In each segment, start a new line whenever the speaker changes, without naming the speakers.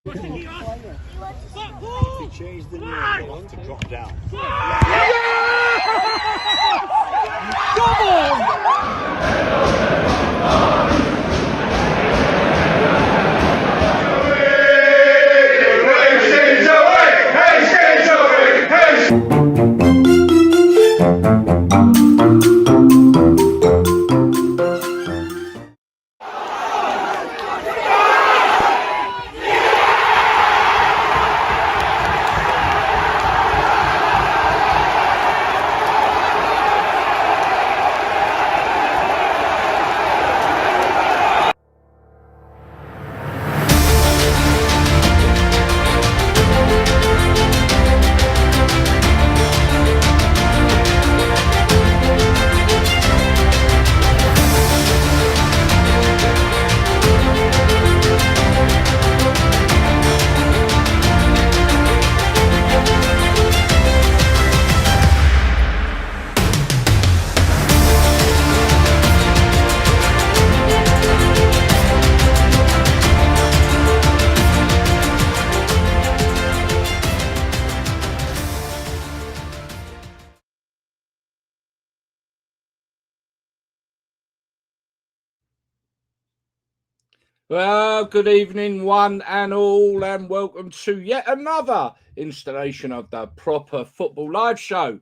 If he changed the name, he'll have to drop down.
Come on!
Well, good evening, one and all, and welcome to yet another installation of the Proper Football Live Show.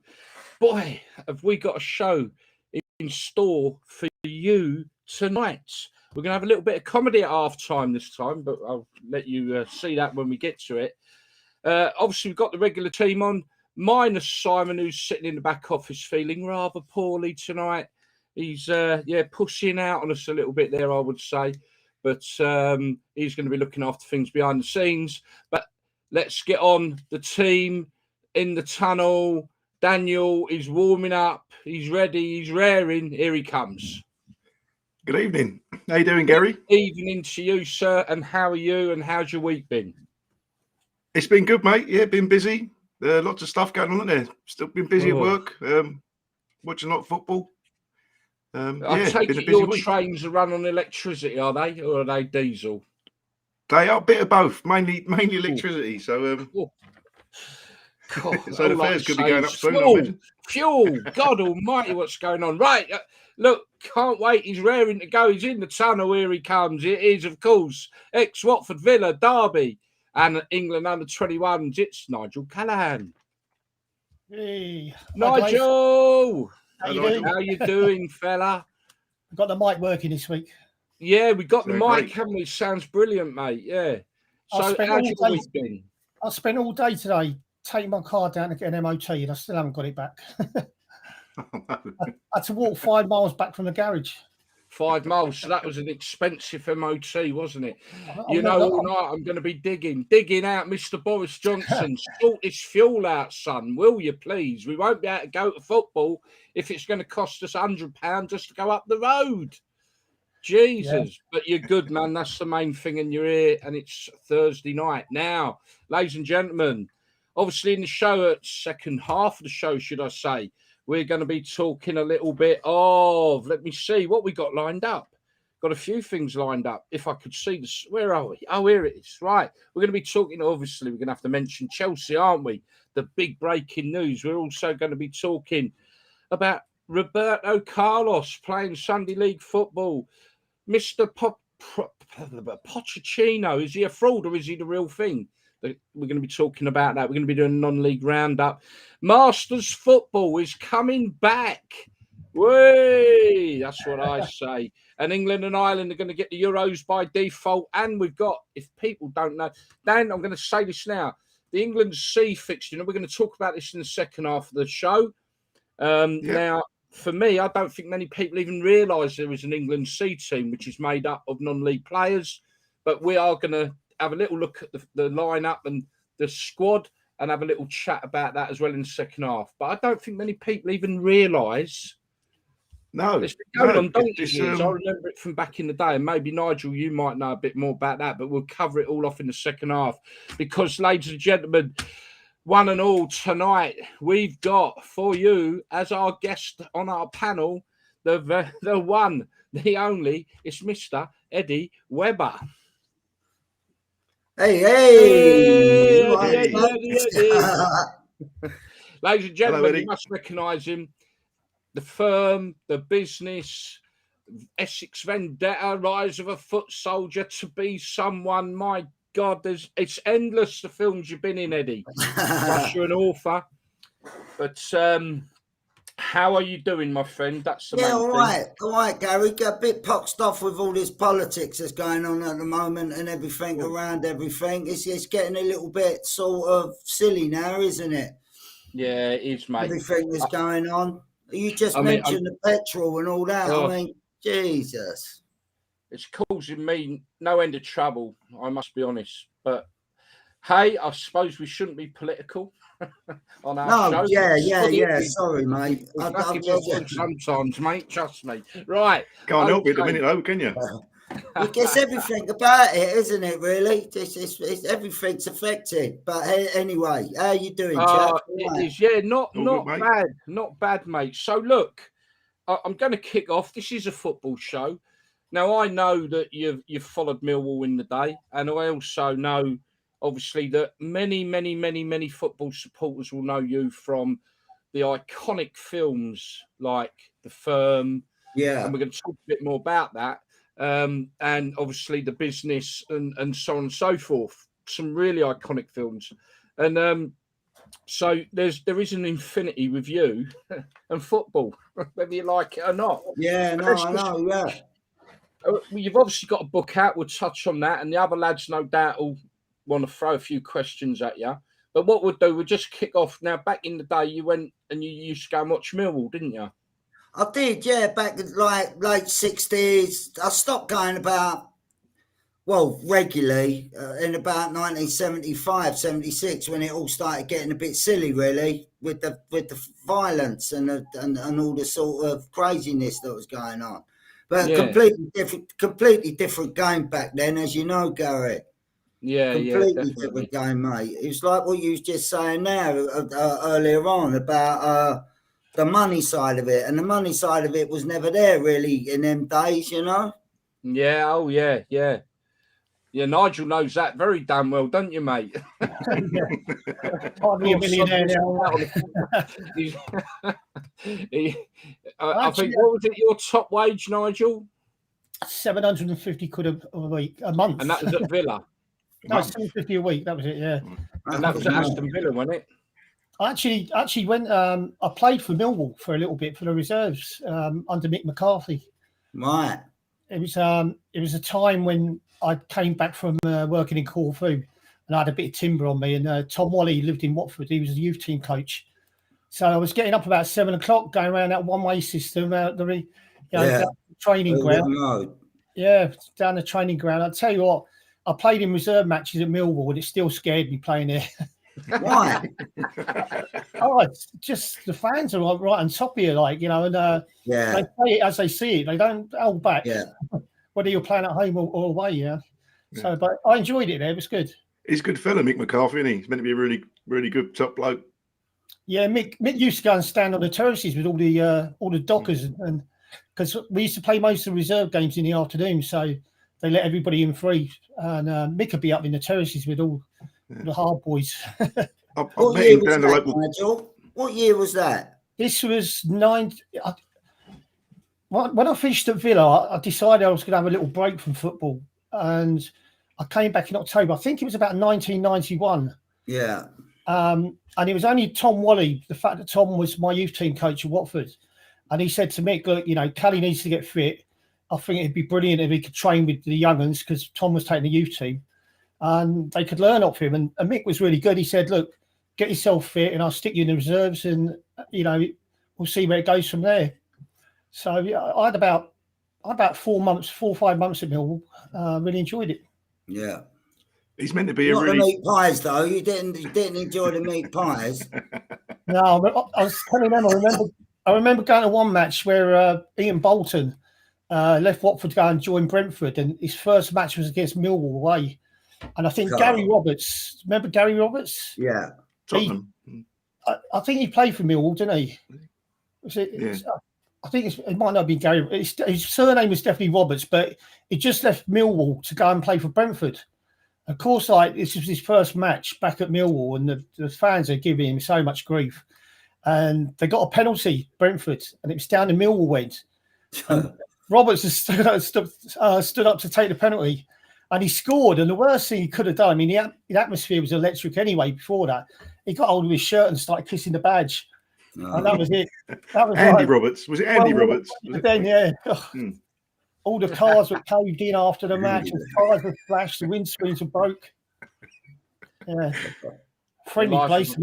Boy, have we got a show in store for you tonight. We're going to have a little bit of comedy at half-time this time, but I'll let you see that when we get to it. Obviously, we've got the regular team on, minus Simon, who's sitting in the back office feeling rather poorly tonight. He's, pushing out on us a little bit there, I would say. But he's going to be looking after things behind the scenes. But let's get on the team in the tunnel. Daniel is warming up. He's ready. He's raring. Here he comes.
Good evening. How you doing, Gary?
Good evening to you, sir. And how are you? And how's your week been?
It's been good, mate. Yeah, been busy. Lots of stuff going on there. Still been busy at work. Watching a lot of football.
I take it your trains are run on electricity, are they? Or are they diesel?
They are a bit of both. Mainly electricity. So, so the fares could be going up soon.
Fuel. God almighty, what's going on? Right. Look, can't wait. He's raring to go. He's in the tunnel. Here he comes. It is, of course, ex-Watford Villa, Derby, and England under-21s. It's Nigel Callaghan.
Hey,
Nigel!
How
you doing, fella?
I've got the mic working this week.
Yeah, we got the mic,
great.
haven't we? Sounds brilliant, mate. Yeah. So, how's your week been?
I spent all day today taking my car down to get an MOT, and I still haven't got it back. I had to walk 5 miles back from the garage.
5 miles. So that was an expensive MOT, wasn't it? All night I'm going to be digging out Mr. Boris Johnson. Sort this fuel out, son, will you please? We won't be able to go to football if it's going to cost us £100 just to go up the road. Jesus. Yeah. But you're good, man. That's the main thing, and you're here, and it's Thursday night. Now, ladies and gentlemen, obviously in the show, second half of the show, should I say, we're going to be talking a little bit of, let me see, what we got lined up. Got a few things lined up. If I could see this, where are we? Oh, here it is. Right. We're going to be talking, obviously, we're going to have to mention Chelsea, aren't we? The big breaking news. We're also going to be talking about Roberto Carlos playing Sunday League football. Mr. Pochettino, is he a fraud or is he the real thing? We're going to be talking about that. We're going to be doing a non-league roundup. Masters football is coming back. Way, that's what I say. And England and Ireland are going to get the Euros by default. And we've got, if people don't know, Dan, I'm going to say this now. The England C fixture, we're going to talk about this in the second half of the show. Now, for me, I don't think many people even realise there is an England C team, which is made up of non-league players. But we are going to have a little look at the lineup and the squad and have a little chat about that as well in the second half. But I don't think many people even realise. It's been going on donkey's years. I remember it from back in the day. And maybe, Nigel, you might know a bit more about that, but we'll cover it all off in the second half. Because, ladies and gentlemen, one and all, tonight, we've got for you, as our guest on our panel, the one, the only, it's Mr. Eddie Webber.
Hey, you
Eddie,
right,
Eddie. Ladies and gentlemen,
Eddie.
you must recognise him. The firm, the business, Essex Vendetta, Rise of a Foot Soldier, To Be Someone. My God, it's endless, the films you've been in, Eddie. Plus, you're an author. But how are you doing, my friend? That's the main
all
thing.
right, Gary. Got a bit poxed off with all this politics that's going on at the moment and everything around everything. It's getting a little bit sort of silly now, isn't it?
Yeah, it is, mate.
Everything that's going on. You just
I mean,
mentioned the petrol and all that.
Oh.
I mean, Jesus.
It's causing me no end of trouble, I must be honest. But hey, I suppose we shouldn't be political on our show.
Yeah. Sorry, mate.
Sometimes, mate. Trust me. Right.
Can't help it at the minute, though, can you?
It gets everything about it, isn't it? Really, it's everything's affected. But anyway, how are you doing, chap?
It is, yeah, not
good, mate.
bad, not bad, mate. So look, I'm going to kick off. This is a football show. Now I know that you've followed Millwall in the day, and I also know, obviously, that many football supporters will know you from the iconic films like The Firm.
Yeah,
and we're going to talk a bit more about that. And obviously the business and so on and so forth. Some really iconic films. And so there is an infinity with you and football, whether you like it or not.
Yeah, no, I know, yeah.
You've obviously got a book out. We'll touch on that. And the other lads, no doubt, will want to throw a few questions at you. But what we'll do, we'll just kick off. Now, back in the day, you went and you used to go and watch Millwall, didn't you?
I did, yeah, back in like late 60s. I stopped going regularly in about 1975, 76, when it all started getting a bit silly, really, with the violence and all the sort of craziness that was going on. But
Yeah.
completely different game back then, as you know, Gary.
Yeah,
Completely different game, mate. It was like what you was just saying now earlier on about the money side of it, and the money side of it was never there really in them days, you know.
Yeah, oh yeah. Yeah, Nigel knows that very damn well, don't you, mate?
Hardly a millionaire now.
I think, what was it, your top wage, Nigel?
750 quid a week, a month.
And that was at Villa?
No, 750 a week, that was it, yeah.
And that was at Aston Villa, wasn't it?
I actually went, I played for Millwall for a little bit for the reserves under Mick McCarthy.
Right.
It was a time when I came back from working in Corfu, and I had a bit of timber on me. And Tom Wally lived in Watford. He was a youth team coach, so I was getting up about 7 o'clock, going around that one-way system out the training ground. Yeah, down the training ground. I'll tell you what, I played in reserve matches at Millwall, and it still scared me playing there.
Why?
It's just the fans are right on top of you, like, you know, and they play it as they see it. They don't hold back.
Yeah.
Whether you're playing at home or away, yeah. So, but I enjoyed it there. It was good.
He's a good fella, Mick McCarthy, isn't he? He's meant to be a really, really good top bloke.
Yeah, Mick used to go and stand on the terraces with all the dockers, and because we used to play most of the reserve games in the afternoon, so they let everybody in free. And Mick would be up in the terraces with all the hard boys.
What year was that, Nigel? What year was that?
This was when I finished at Villa, I decided I was going to have a little break from football, and I came back in October. I think it was about 1991.
Yeah.
And it was only Tom Wally, the fact that Tom was my youth team coach at Watford, and he said to me, "Look, you know, Callie needs to get fit. I think it'd be brilliant if he could train with the young uns, because Tom was taking the youth team, and they could learn off him." And Mick was really good. He said, "Look, get yourself fit, and I'll stick you in the reserves, and you know, we'll see where it goes from there." So I had about 4 or 5 months at Millwall. Really enjoyed it.
Yeah.
He's meant to be
Not
a really
the meat pies though. You didn't enjoy the meat pies.
No, but I was telling them. I remember going to one match where Ian Bolton left Watford to go and join Brentford, and his first match was against Millwall away. And I think Gary Roberts. Remember Gary Roberts?
Yeah.
I think he played for Millwall, didn't he? Was it? Yeah. I think it might not have been Gary. His surname was definitely Roberts, but he just left Millwall to go and play for Brentford. Of course, like this was his first match back at Millwall, and the fans are giving him so much grief. And they got a penalty, Brentford, and it was down the Millwall went. Roberts has stood up to take the penalty, and he scored. And the worst thing he could have done, I mean, the atmosphere was electric anyway. Before that, he got hold of his shirt and started kissing the badge, and that was it. That was
Andy Roberts. Was it Andy Roberts? Was it?
Then, yeah. All the cars were caved in after the match, and tires were flashed, the windscreens were broke. Yeah, friendly place.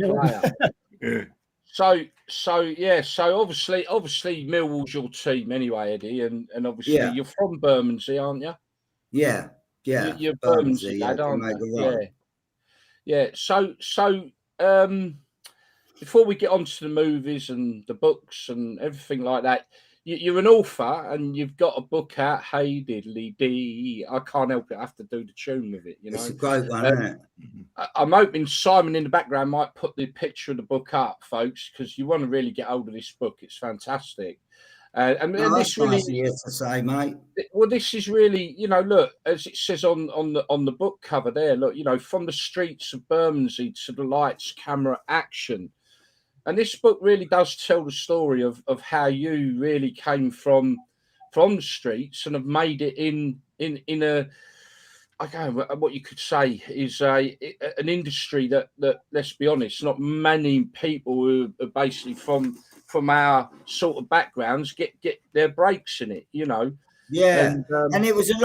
Yeah.
So obviously Millwall's your team anyway, Eddie, and obviously you're from Bermondsey, aren't you?
Yeah.
You're Bermondsey lad, aren't you? Yeah. So before we get on to the movies and the books and everything like that, you're an author and you've got a book out, Hi Diddle Dee Dee. I can't help it. I have to do the tune with it, you know.
It's a great one, isn't it?
I'm hoping Simon in the background might put the picture of the book up, folks, because you want to really get hold of this book. It's fantastic. And this really,
nice of you to say, mate.
Well, this is really, you know, look, as it says on the book cover there, look, you know, from the streets of Bermondsey to the lights, camera, action. And this book really does tell the story of how you really came from the streets and have made it in a, I don't know what you could say is an industry that let's be honest, not many people who are basically from our sort of backgrounds get their breaks in it, you know.
Yeah, and it was a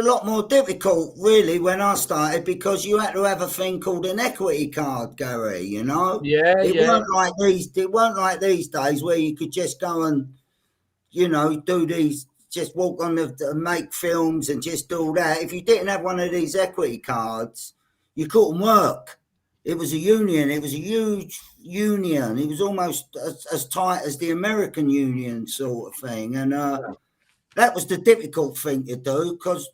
lot more difficult really when I started, because you had to have a thing called an equity card, Gary, you know. It weren't like these days where you could just go and, you know, just walk on the make films and just do all that. If you didn't have one of these equity cards, you couldn't work. It was a union. It was a huge union. It was almost as tight as the American union sort of thing, and that was the difficult thing to do, because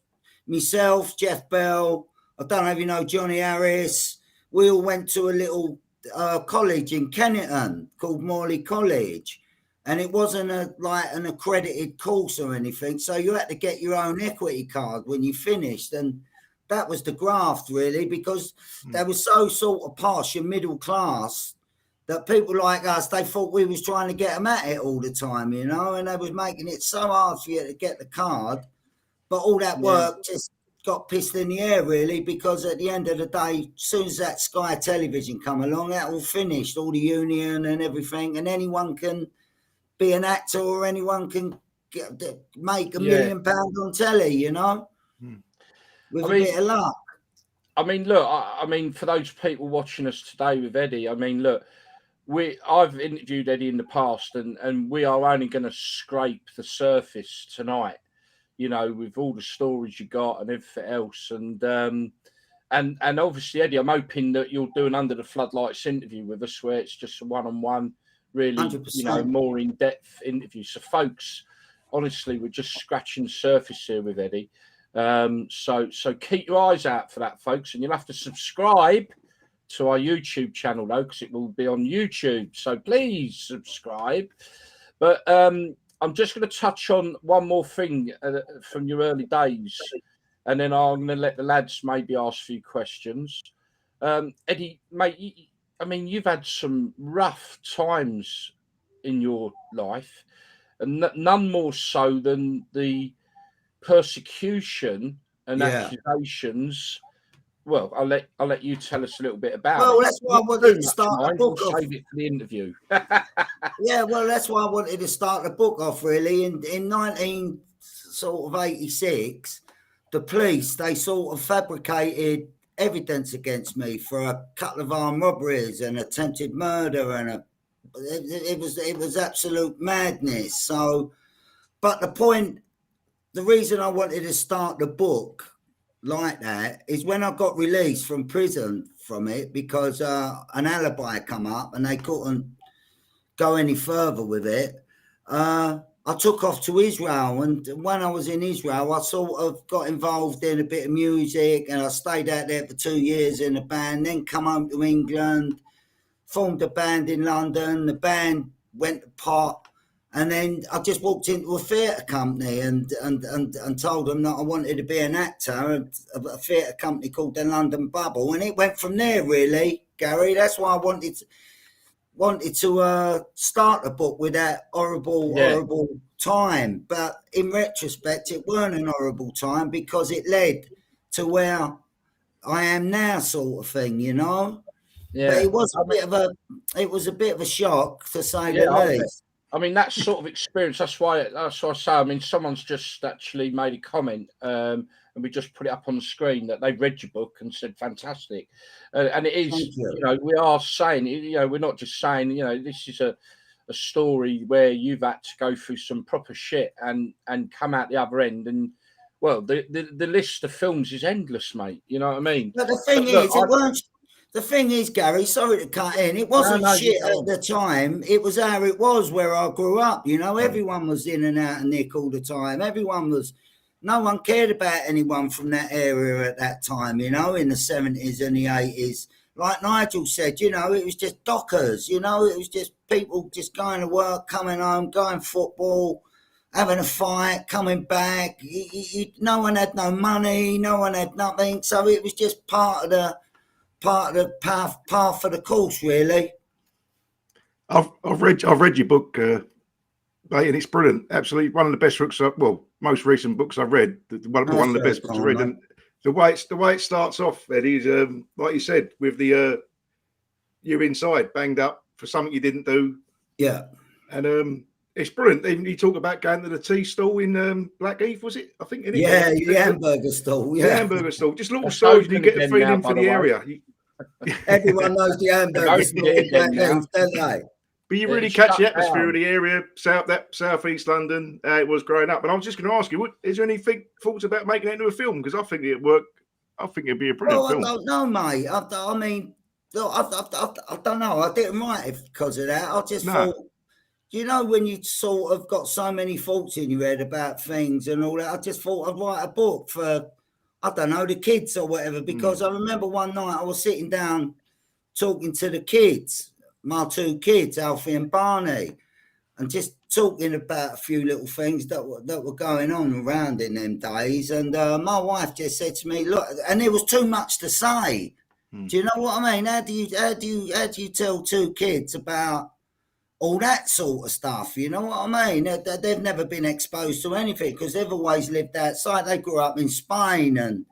myself, Jeff Bell, I don't know if you know Johnny Harris, we all went to a little college in Kennington called Morley College, and it wasn't like an accredited course or anything, so you had to get your own equity card when you finished, and that was the graft really, because they were so sort of posh and middle class that people like us, they thought we was trying to get them at it all the time, you know, and they was making it so hard for you to get the card. But all that work just got pissed in the air, really, because at the end of the day, as soon as that Sky Television come along, that all finished, all the union and everything, and anyone can be an actor or anyone can make £1 million on telly, you know, with a bit of luck.
I mean, look, I mean, for those people watching us today with Eddie, I mean, look, I've interviewed Eddie in the past, and we are only going to scrape the surface tonight, you know, with all the stories you got and everything else. And obviously, Eddie, I'm hoping that you'll do an Under the Floodlights interview with us, where it's just a one-on-one, really, 100%. You know, more in-depth interview. So, folks, honestly, we're just scratching the surface here with Eddie. So keep your eyes out for that, folks, and you'll have to subscribe to our YouTube channel though, because it will be on YouTube, so please subscribe. But I'm just going to touch on one more thing from your early days, and then I'm going to let the lads maybe ask a few questions. Eddie, mate, I mean, you've had some rough times in your life, and none more so than the persecution and accusations. Well, I'll let you tell us a little bit about it.
Well, that's why I wanted to start the book off.
Save it for the interview.
Yeah, well, that's why I wanted to start the book off, really. In 1986, the police, they sort of fabricated evidence against me for a couple of armed robberies and attempted murder, and it was absolute madness. So, but the reason I wanted to start the book like that is when I got released from prison from it, because an alibi come up and they couldn't go any further with it. I took off to Israel, and when I was in Israel, I sort of got involved in a bit of music, and I stayed out there for 2 years in a band, then come home to England, formed a band in London. The band went to pot, And then I just walked into a theatre company and told them that I wanted to be an actor at a theatre company called the London Bubble. And it went from there, really, Gary. That's why I wanted to start the book with that horrible time. But in retrospect, it weren't an horrible time because it led to where I am now, sort of thing, you know.
Yeah.
But it was a bit of a shock, to say the least.
I mean, that sort of experience. That's why I say. I mean, someone's just actually made a comment, and we just put it up on the screen that they read your book and said fantastic. And it is, you know, we are saying, you know, we're not just saying, you know, this is a story where you've had to go through some proper shit and come out the other end. And well, the list of films is endless, mate. You know what I mean?
But the thing is, the thing is, Gary, sorry to cut in, it wasn't shit at the time. It was how it was where I grew up. You know, everyone was in and out of Nick all the time. No one cared about anyone from that area at that time, you know, in the 70s and the 80s. Like Nigel said, you know, it was just dockers, you know, it was just people just going to work, coming home, going football, having a fight, coming back. No one had no money, no one had nothing. So it was just part of the path of the course, really.
I've read your book, mate, and it's brilliant. Absolutely, one of the best books. Most recent books I've read. One of the best books I've read. And the way it starts off, Eddie, is like you said, with the you inside banged up for something you didn't do. Yeah, and it's brilliant. Even you talk about going to the tea stall in Blackheath, was it? I think.
Yeah, the hamburger stall. Yeah,
the hamburger stall. Just little stories you get a feeling for the area.
Everyone knows the hamburger stall in Blackheath, don't they?
But you really catch the atmosphere of the area, southeast London. It was growing up, and I was just going to ask you: is there any thoughts about making it into a film? Because I think it'd work. I think it'd be a brilliant film.
I don't know, mate. I mean, I don't know. I didn't write it because of that. I just thought, you know, when you sort of got so many thoughts in your head about things and all that, I just thought I'd write a book for, I don't know, the kids or whatever. Because I remember one night I was sitting down talking to the kids. My two kids, Alfie and Barney, and just talking about a few little things that were going on around in them days. And my wife just said to me, "Look," and there was too much to say. Do you know what I mean? How do you tell two kids about all that sort of stuff? You know what I mean? They've never been exposed to anything because they've always lived outside. They grew up in Spain and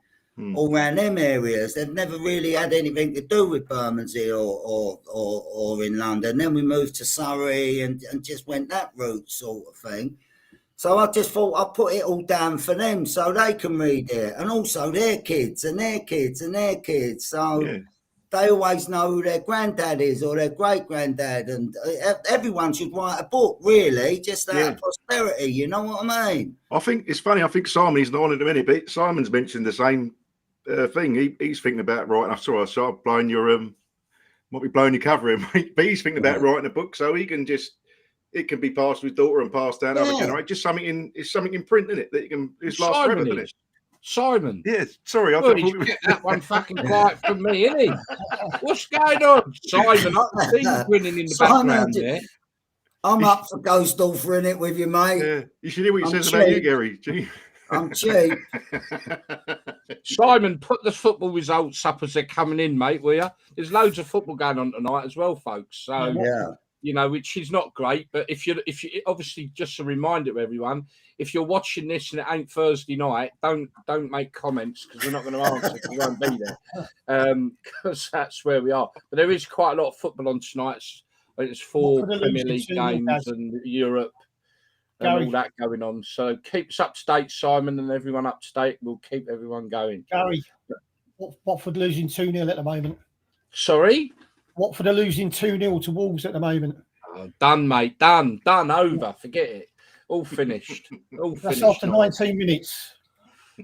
all around them areas. They've never really had anything to do with Bermondsey or in London. Then we moved to Surrey and just went that route sort of thing. So I just thought I'd put it all down for them so they can read it. And also their kids and their kids and their kids. So they always know who their granddad is or their great-granddad. And everyone should write a book, really, just out of posterity. You know what I mean?
I think it's funny. I think Simon, he's not on it in a minute, but Simon's mentioned the same thing. He's thinking about writing. I started blowing your might be blowing your cover in, mate. But he's thinking about writing a book so he can just it can be passed to his daughter and passed down other generation. Just something in print, isn't it? That you can it's last forever, isn't it?
Simon.
Yes, sorry, I
thought you get that one fucking quiet from me, isn't he? What's going on, Simon? I can see you grinning in the background there.
I'm up for ghost author in it with you, mate.
Yeah, you should hear what he says about you, Gary.
I'm cheap.
Simon, put the football results up as they're coming in, mate, will you? There's loads of football going on tonight as well, folks. So, you know, which is not great. But if you obviously, just a reminder to everyone, if you're watching this and it ain't Thursday night, don't make comments because we're not going to answer because we won't be there. Because that's where we are. But there is quite a lot of football on tonight. I think it's 4 Premier League games and Europe. And all that going on. So keep us up to date, Simon, and everyone up to date. We'll keep everyone going.
Gary, Watford losing 2-0 at the moment.
Sorry?
Watford are losing 2-0 to Wolves at the moment.
Oh, done, mate. Done. Over. Forget it. All finished.
That's after 19 minutes.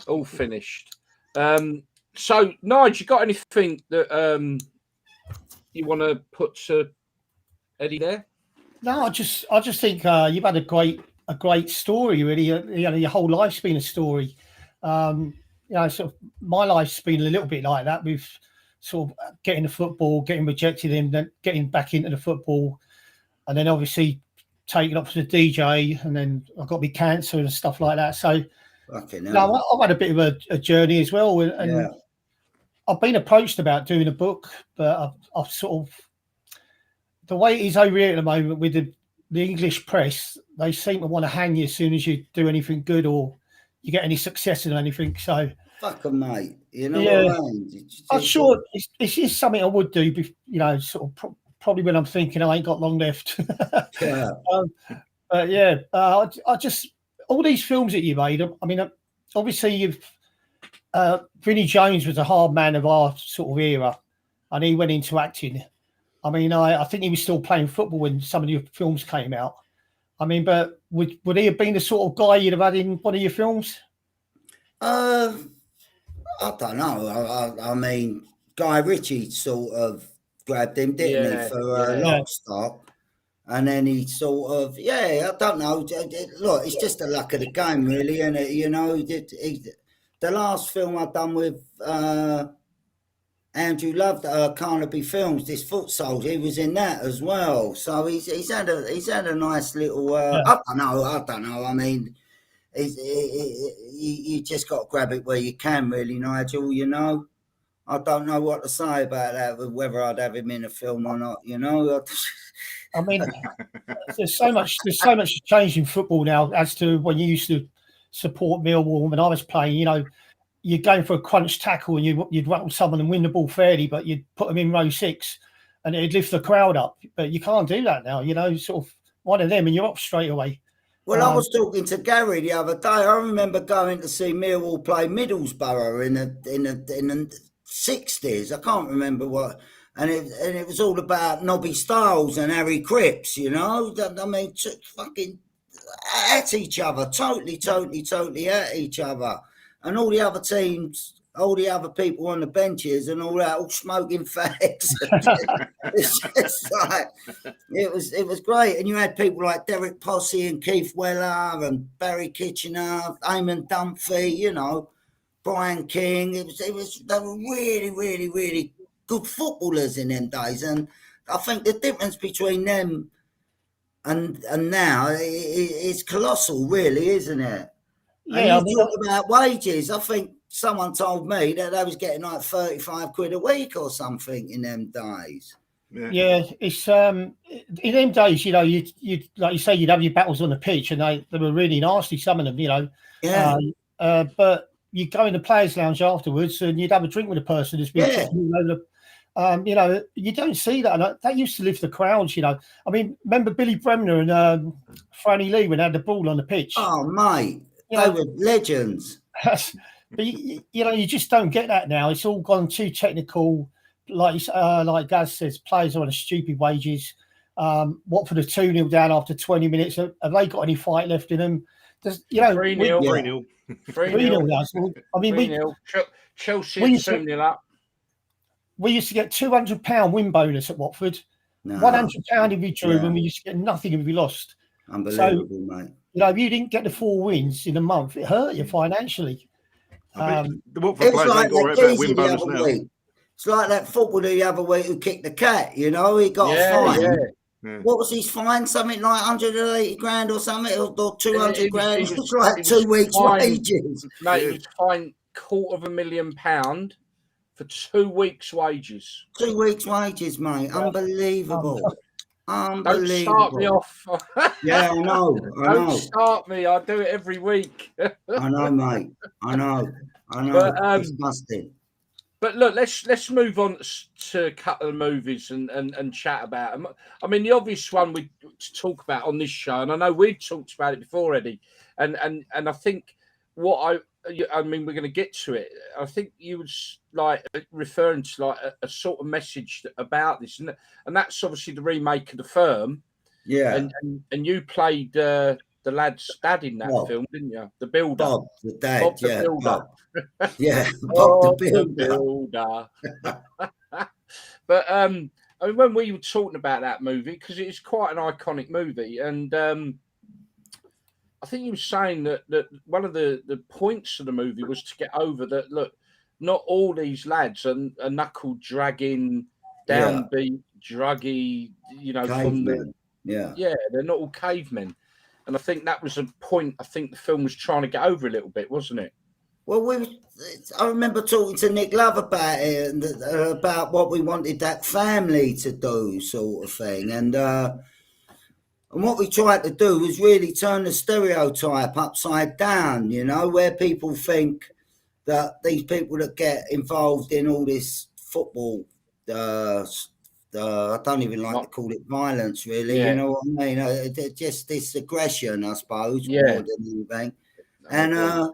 All finished. So, Nigel, you got anything that you want to put to Eddie there?
No, I just think you've had a great story, really. You know, your whole life's been a story. You know, sort of my life's been a little bit like that with sort of getting the football, getting rejected and then getting back into the football. And then obviously taken up as a DJ, and then I got me cancer and stuff like that. So,
Fucking
no,
hell.
I've had a bit of a journey as well, and
Yeah.
I've been approached about doing a book, but I've sort of, the way it is over here at the moment with the English press, they seem to want to hang you as soon as you do anything good or you get any success in anything. So,
Fuck 'em, mate. You know
yeah,
what I mean?
I'm sure it's just something I would do, you know, sort of probably when I'm thinking I ain't got long left.
Yeah.
But yeah, I just, all these films that you made, I mean, obviously you've, Vinnie Jones was a hard man of our sort of era, and he went into acting. I mean, I think he was still playing football when some of your films came out. I mean, but would he have been the sort of guy you'd have had in one of your films?
I don't know. I mean, Guy Ritchie sort of grabbed him, didn't he, for Lock, Stock? And then he sort of, I don't know. Look, it's just the luck of the game, really, and you know, the last film I've done with Andrew Love, Carnaby Films, this Foot Soldier, he was in that as well. So he's had a nice little. I don't know. I mean, you just got to grab it where you can, really, Nigel. You know, I don't know what to say about that, whether I'd have him in a film or not. You know.
I mean, there's so much change in football now as to when you used to support Millwall when I was playing. You know, you're going for a crunch tackle and you'd rattle someone and win the ball fairly, but you'd put them in row 6 and it'd lift the crowd up. But you can't do that now. You know, sort of one of them and you're up straight away.
Well, I was talking to Gary the other day. I remember going to see Millwall play Middlesbrough in the 60s. I can't remember what. And it was all about Nobby Stiles and Harry Cripps, you know. I mean, fucking at each other, totally at each other. And all the other teams, all the other people on the benches and all that, all smoking fags. It's just like, it was great. And you had people like Derek Posse and Keith Weller and Barry Kitchener, Eamon Dunphy, you know, Brian King. They were really, really, really good footballers in them days, and I think the difference between them and now is colossal, really, isn't it?
Yeah,
and you talk about wages. I think someone told me that they was getting like 35 quid a week or something in them days.
Yeah, it's in them days, you know, you like you say, you'd have your battles on the pitch, and they were really nasty, some of them, you know.
Yeah.
But you go in the players' lounge afterwards, and you'd have a drink with a person who's been kicking all over the. You know, you don't see that. And that used to lift the crowds, you know. I mean, remember Billy Bremner and Franny Lee when they had the ball on the pitch?
Oh, mate, they were legends.
But you know, you just don't get that now. It's all gone too technical. Like Gaz says, players are on stupid wages. Watford are 2-0 down after 20 minutes. Have they got any fight left in them? You know,
3-0.
3-0. I mean,
Chelsea 2-0 up.
We used to get £200 win bonus at Watford.
No.
£100 if we drew, and we used to get nothing if we lost.
Unbelievable, mate.
You know, if you didn't get the 4 wins in a month, it hurt you financially.
The Watford players ain't got about win bonus now.
It's like that footballer the other week who kicked the cat, you know, he got a fine. Yeah. What was his fine? Something like 180 grand or something, or 200 grand. It was like 2 weeks' wages.
Mate, it was fined £250,000 for 2 weeks' wages.
2 weeks' wages, mate. Unbelievable.
Don't start me off.
Yeah, I know.
Don't start me. I do it every week.
I know, mate. I know. But, disgusting.
But look, let's move on to a couple of movies and chat about them. I mean, the obvious one we to talk about on this show, and I know we've talked about it before, Eddie, and I think I mean, we're going to get to it. I think you was like referring to like a sort of message about this, and that's obviously the remake of The Firm.
Yeah.
And you played the lad's dad in that film, didn't you? The builder.
Bob, the dad.
Bob the builder.
Bob. Yeah, Bob the builder.
But I mean, when we were talking about that movie, because it is quite an iconic movie, and I think you were saying that one of the points of the movie was to get over that. Look, not all these lads are knuckle dragging, downbeat, druggy, you know, from the
Yeah.
Yeah, they're not all cavemen. And I think that was a point I think the film was trying to get over a little bit, wasn't it?
Well, I remember talking to Nick Love about it and about what we wanted that family to do, sort of thing. And what we tried to do was really turn the stereotype upside down, you know, where people think that these people that get involved in all this football, I don't even like to call it violence, really. You know what I mean? Just this aggression, I suppose, more than anything. And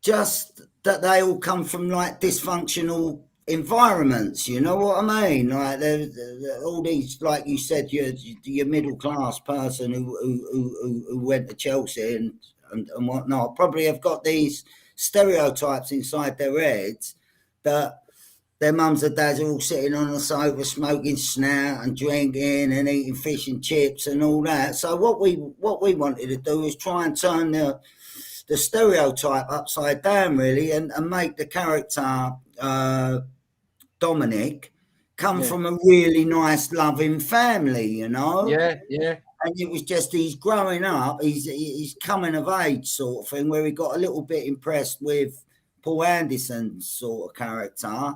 just that they all come from like dysfunctional environments, you know what I mean? Like all these, like you said, your middle class person who went to Chelsea and whatnot probably have got these stereotypes inside their heads that their mums and dads are all sitting on the sofa smoking snout and drinking and eating fish and chips and all that. So what we wanted to do is try and turn the stereotype upside down, really, and make the character Dominic come from a really nice, loving family, you know.
Yeah.
And it was just he's growing up, he's coming of age sort of thing, where he got a little bit impressed with Paul Anderson's sort of character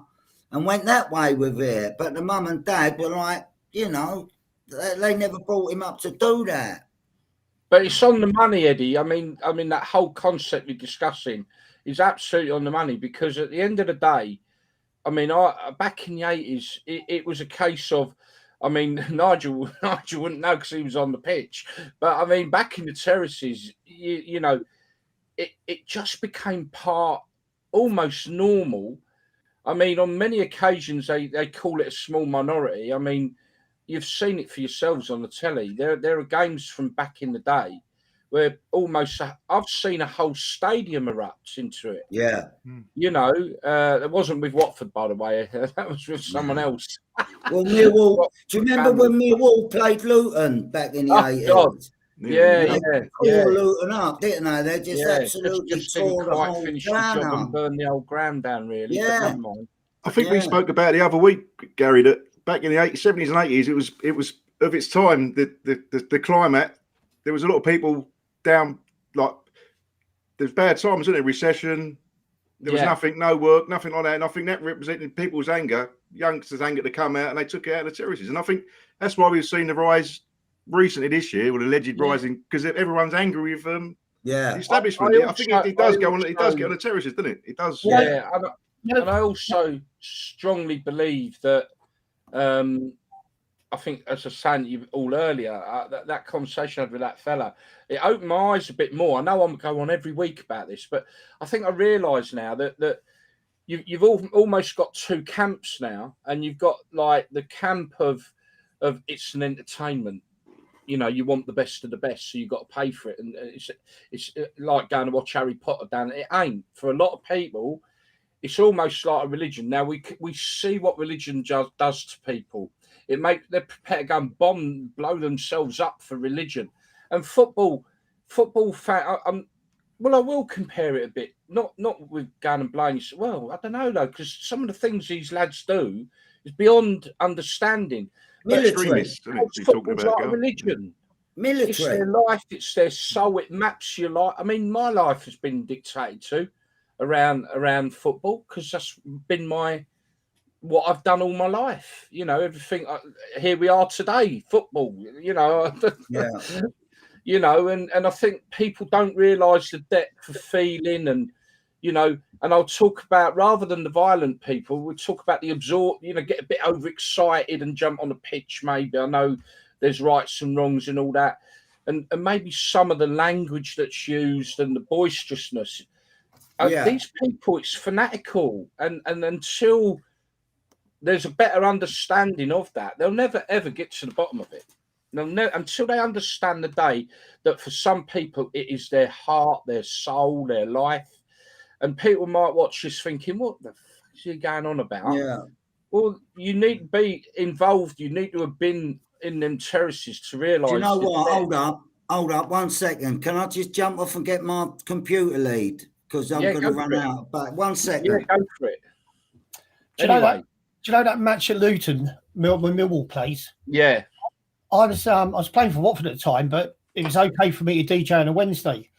and went that way with it. But the mum and dad were like, you know, they never brought him up to do that.
But it's on the money, Eddie. I mean, that whole concept you're discussing is absolutely on the money, because at the end of the day, I mean, back in the 80s, it was a case of, I mean, Nigel wouldn't know because he was on the pitch, but I mean, back in the terraces, you know, it just became part almost normal. I mean, on many occasions they call it a small minority. I mean, you've seen it for yourselves on the telly. There are games from back in the day where almost I've seen a whole stadium erupt into it.
Yeah.
You know, it wasn't with Watford, by the way. That was with someone else.
Well, Millwall. Do you remember when Millwall played Luton back in the 80s?
God. Yeah.
Tore Luton up, didn't they? They just absolutely
just didn't
tore the
quite
whole
finish the
ground
job and
up.
burn the old ground down, really.
Yeah.
But never mind.
I think we spoke about it the other week, Gary, that back in the 70s and 80s, it was of its time, the climate. There was a lot of people down, like there's bad times, wasn't there? Recession. There was nothing, no work, nothing like that. And I think that represented people's anger, youngsters' anger to come out, and they took it out of the terraces. And I think that's why we've seen the rise recently this year, with alleged rising, because everyone's angry with the establishment. I think it does get on the terraces, doesn't it? It does.
Yeah, and I also strongly believe that. I think, as I was saying to you all earlier, that conversation I had with that fella, it opened my eyes a bit more. I know I'm going on every week about this, but I think I realise now that you've almost got two camps now, and you've got like the camp of it's an entertainment. You know, you want the best of the best, so you've got to pay for it, and it's like going to watch Harry Potter down. It ain't for a lot of people. It's almost like a religion. Now we see what religion does to people. They're prepared to go and blow themselves up for religion. And football fan. Well, I will compare it a bit. Not with going and blowing. Well, I don't know though, because some of the things these lads do is beyond understanding.
Military.
Football's like a religion.
Military.
It's their life. It's their soul. It maps your life. I mean, my life has been dictated to around football, because that's been what I've done all my life. You know, everything. Here we are today, football. You know, you know, and I think people don't realise the depth of feeling, and you know, and I'll talk about, rather than the violent people, we'll talk about the get a bit overexcited and jump on the pitch. Maybe I know there's rights and wrongs and all that, and maybe some of the language that's used and the boisterousness. These people, it's fanatical, and until there's a better understanding of that, they'll never ever get to the bottom of it. Until they understand the day that for some people it is their heart, their soul, their life. And people might watch this thinking, what the fuck is he going on about?
Yeah.
Well, you need to be involved. You need to have been in them terraces to realise.
Do you know what? Hold up 1 second. Can I just jump off and get my computer lead? Because I'm going to run out. But 1 second.
Yeah, go for it.
Do you know that match at Luton when Millwall plays?
Yeah.
I was playing for Watford at the time, but it was okay for me to DJ on a Wednesday,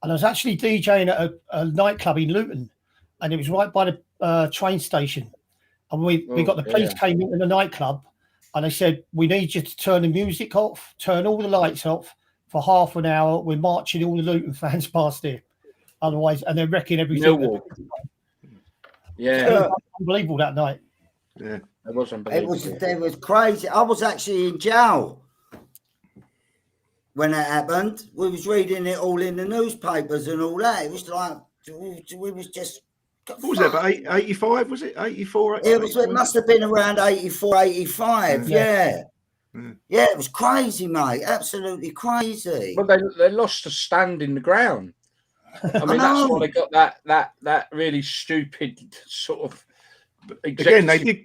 and I was actually DJing at a nightclub in Luton, and it was right by the train station. And we got the police came into the nightclub, and they said, "We need you to turn the music off, turn all the lights off for half an hour. We're marching all the Luton fans past here, otherwise, and they're wrecking everything."
Yeah,
it was unbelievable that night.
Yeah,
it was unbelievable.
It was crazy. I was actually in jail when that happened. We was reading it all in the newspapers and all that. It was like we was just.
What was that, about 85, was it? 84?
It must have been around 84, 85, yeah. Yeah, it was crazy, mate. Absolutely crazy.
But they lost a stand in the ground. I mean, that's why they got that really stupid sort of.
Again, they did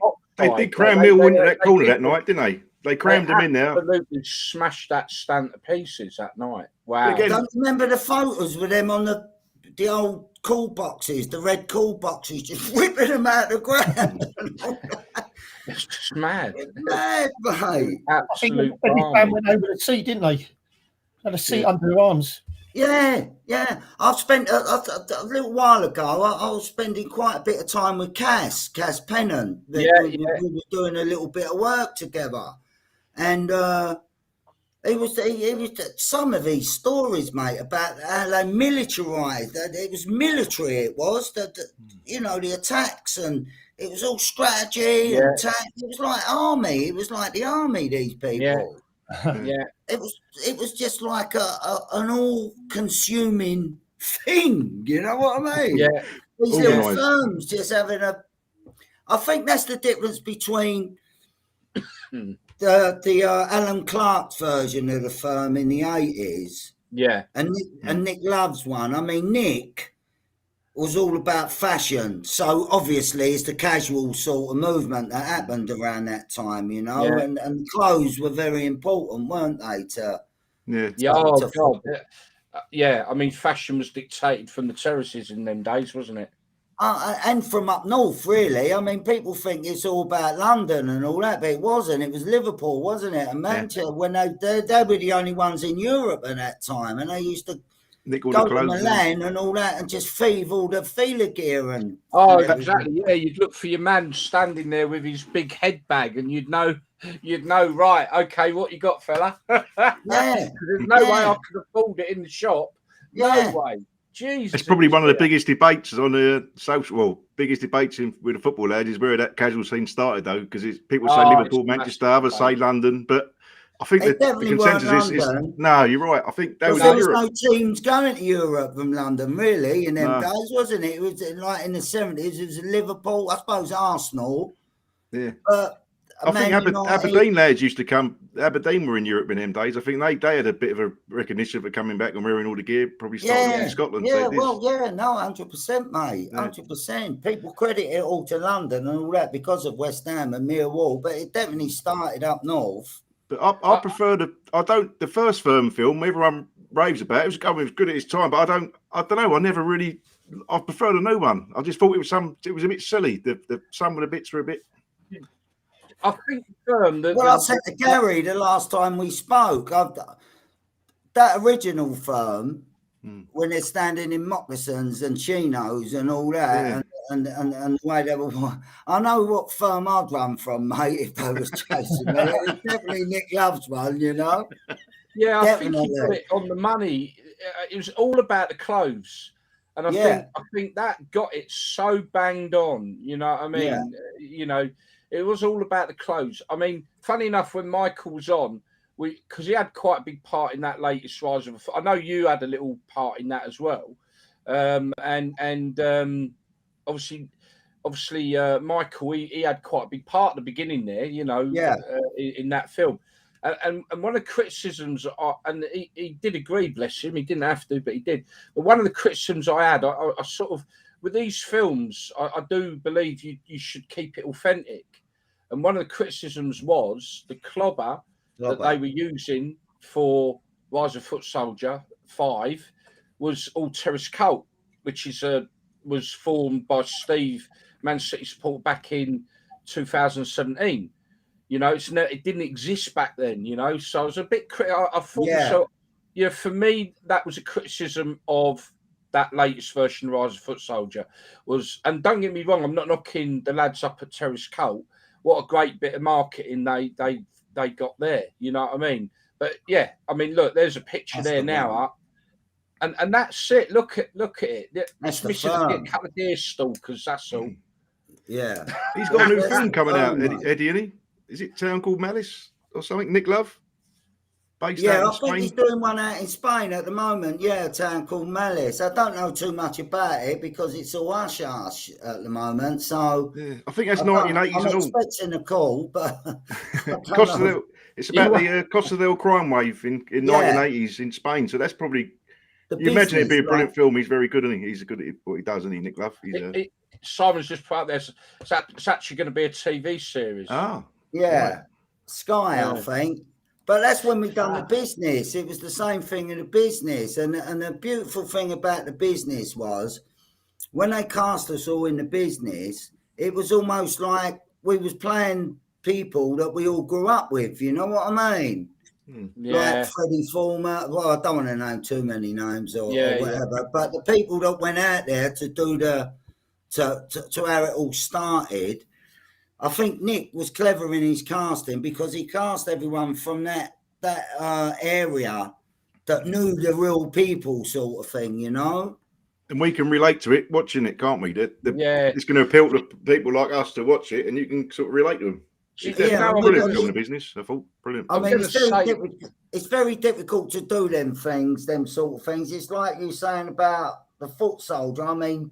cram Mill into that corner that night, didn't they? They crammed them in there.
Absolutely smashed that stand to pieces that night. Wow.
Again, don't remember the photos with them on the old cool boxes, the red cool boxes, just whipping them out of the ground.
It's just mad.
It's mad, mate.
Absolute.
I think the went over the seat, didn't they? Had a seat under their arms.
Yeah. I've spent a little while ago. I was spending quite a bit of time with Cass Pennant. We were doing a little bit of work together, and it was some of these stories, mate, about how they militarized. It was military. It was the attacks, and it was all strategy and attack. It was like army. It was like the army. These people.
Yeah.
It was just like an all-consuming thing. You know what I mean?
Yeah.
These little firms just having I think that's the difference between the Alan Clark version of the firm in the 80s.
Yeah.
And Nick Love's one. I mean, Nick was all about fashion. So obviously it's the casual sort of movement that happened around that time, you know, and clothes were very important, weren't they?
God. Yeah, I mean, fashion was dictated from the terraces in them days, wasn't it?
And from up north, really. I mean, people think it's all about London and all that, but it wasn't. It was Liverpool, wasn't it? And Manchester, when they were the only ones in Europe at that time, and they used to go to Milan and all that, and just thieve all the feeler gear and.
Oh, exactly. Yeah, you'd look for your man standing there with his big head bag, and you'd know, right? Okay, what you got, fella? There's no way I could afford it in the shop. No way. Jesus.
It's probably one of the biggest debates on the biggest debates with the football lads is where that casual scene started, though, because people say Liverpool, Manchester, others say London, but I think the consensus is no. You're right. I think there was
no teams going to Europe from London, really, in them days, wasn't it? It was like in the 70s. It was Liverpool, I suppose, Arsenal.
Yeah.
I
think Aberdeen lads used to come. Aberdeen were in Europe in them days. I think they had a bit of a recognition for coming back and wearing all the gear. Probably started in Scotland.
Yeah, 100%, mate, 100%. People credit it all to London and all that because of West Ham and Millwall, but it definitely started up north.
But I prefer the first Firm film. Everyone raves about it. It was good at its time, but I don't know. I prefer the new one. I just thought it was a bit silly. Some of the bits were a bit.
I think Firm.
I said to Gary the last time we spoke, that original Firm, when they're standing in moccasins and chinos and all that, and the way they were, I know what Firm I'd run from, mate, if they was chasing me. It's definitely Nick Love's one, you know.
Yeah, I think he put it on the money. It was all about the clothes, and I think that got it so banged on. You know what I mean? Yeah. You know. It was all about the clothes. I mean, funny enough, when Michael was on, because he had quite a big part in that latest Rise of. I know you had a little part in that as well, and obviously, Michael, he had quite a big part at the beginning there. You know, in that film, and one of the criticisms, and he did agree, bless him, he didn't have to, but he did. But one of the criticisms I had, I sort of. With these films, I do believe you should keep it authentic. And one of the criticisms was the clobber that they were using for Rise of Foot Soldier 5 was all Terrace Cult, which was formed by Steve, Man City support, back in 2017. You know, it didn't exist back then. You know, so I was a bit. I thought
Yeah.
so. Yeah, for me, that was a criticism of that latest version of Rise of the Foot Soldier. And don't get me wrong, I'm not knocking the lads up at Terrace Cult. What a great bit of marketing they got there. You know what I mean? But yeah, I mean, look, there's a picture
That's
there
the
now
one.
up. And that's it. Look at it.
That's
It's
the
missing
firm.
a couple of deer stalkers. That's all.
Yeah.
He's got a new
That's
film
the
coming out,
firm,
Eddie, isn't he? Is it Town Called Malice or something? Nick Love? Based
Yeah,
out
I
in
think he's
Spain?
doing one out in Spain at the moment. Yeah, a town called Malice. I don't know too much about it because it's all hush-hush at the moment. So
Yeah, I think that's
I don't-
1980s
I'm
and all.
expecting a call, but I don't
Costa
know.
del, it's about the Costa del crime wave in
Yeah.
1980s in Spain. So that's probably,
The
you imagine it'd be a
business,
brilliant film. He's very good, isn't he? He's good at what he does, isn't he, Nick Love? He's
Simon's just put out there. It's actually going to be a TV series.
yeah,
right.
Sky, I
Yeah.
think. But that's when we done the business. It was the same thing in the business. And the beautiful thing about the business was when they cast us all in the business, it was almost like we was playing people that we all grew up with. You know what I mean?
Yeah.
Like Freddie Former. Well, I don't want to name too many names or
Yeah,
whatever. But the people that went out there to do to how it all started, I think Nick was clever in his casting because he cast everyone from that area that knew the real people, sort of thing, you know.
And we can relate to it watching it, can't we?
Yeah.
It's going to appeal to people like us to watch it, and you can sort of relate to them. It's definitely a brilliant film in the business. I thought brilliant.
I mean,
gonna
it's very difficult to do them sort of things. It's like you saying about the Foot Soldier. I mean,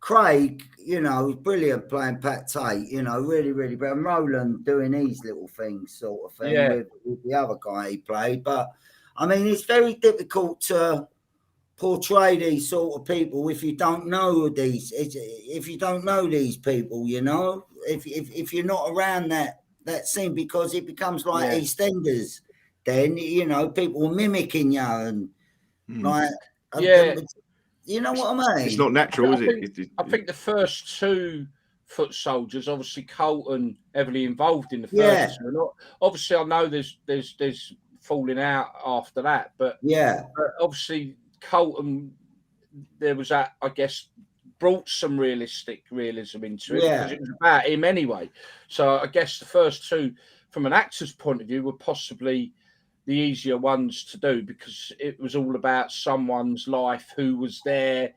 Craig, you know, is brilliant playing Pat Tate, you know, really, really brilliant. Roland doing his little things, sort of thing,
Yeah.
with the other guy he played. But I mean, it's very difficult to portray these sort of people if you don't know if you don't know these people, you know, if you're not around that scene, because it becomes like EastEnders. Then, you know, people mimicking you and like, you know what I mean?
It's not natural, is it?
I think the first two Foot Soldiers, obviously Colton heavily involved in the first two. Obviously, I know there's falling out after that, but obviously Colton, there was that, I guess, brought some realism into it because it was about him anyway. So I guess the first two, from an actor's point of view, were possibly the easier ones to do because it was all about someone's life who was there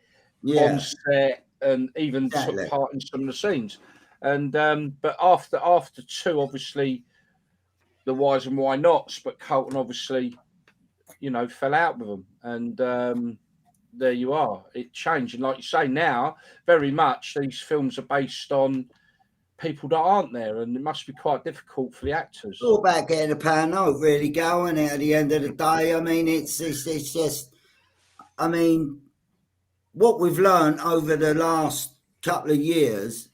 on set and even took part in some of the scenes. And but after two, obviously the whys and why nots, but Colton obviously, you know, fell out with them, and there you are. It changed, and like you say, now very much these films are based on people that aren't there, and it must be quite difficult for the actors.
It's all about getting a pound note, really, going at the end of the day. I mean, it's just, I mean, what we've learned over the last couple of years,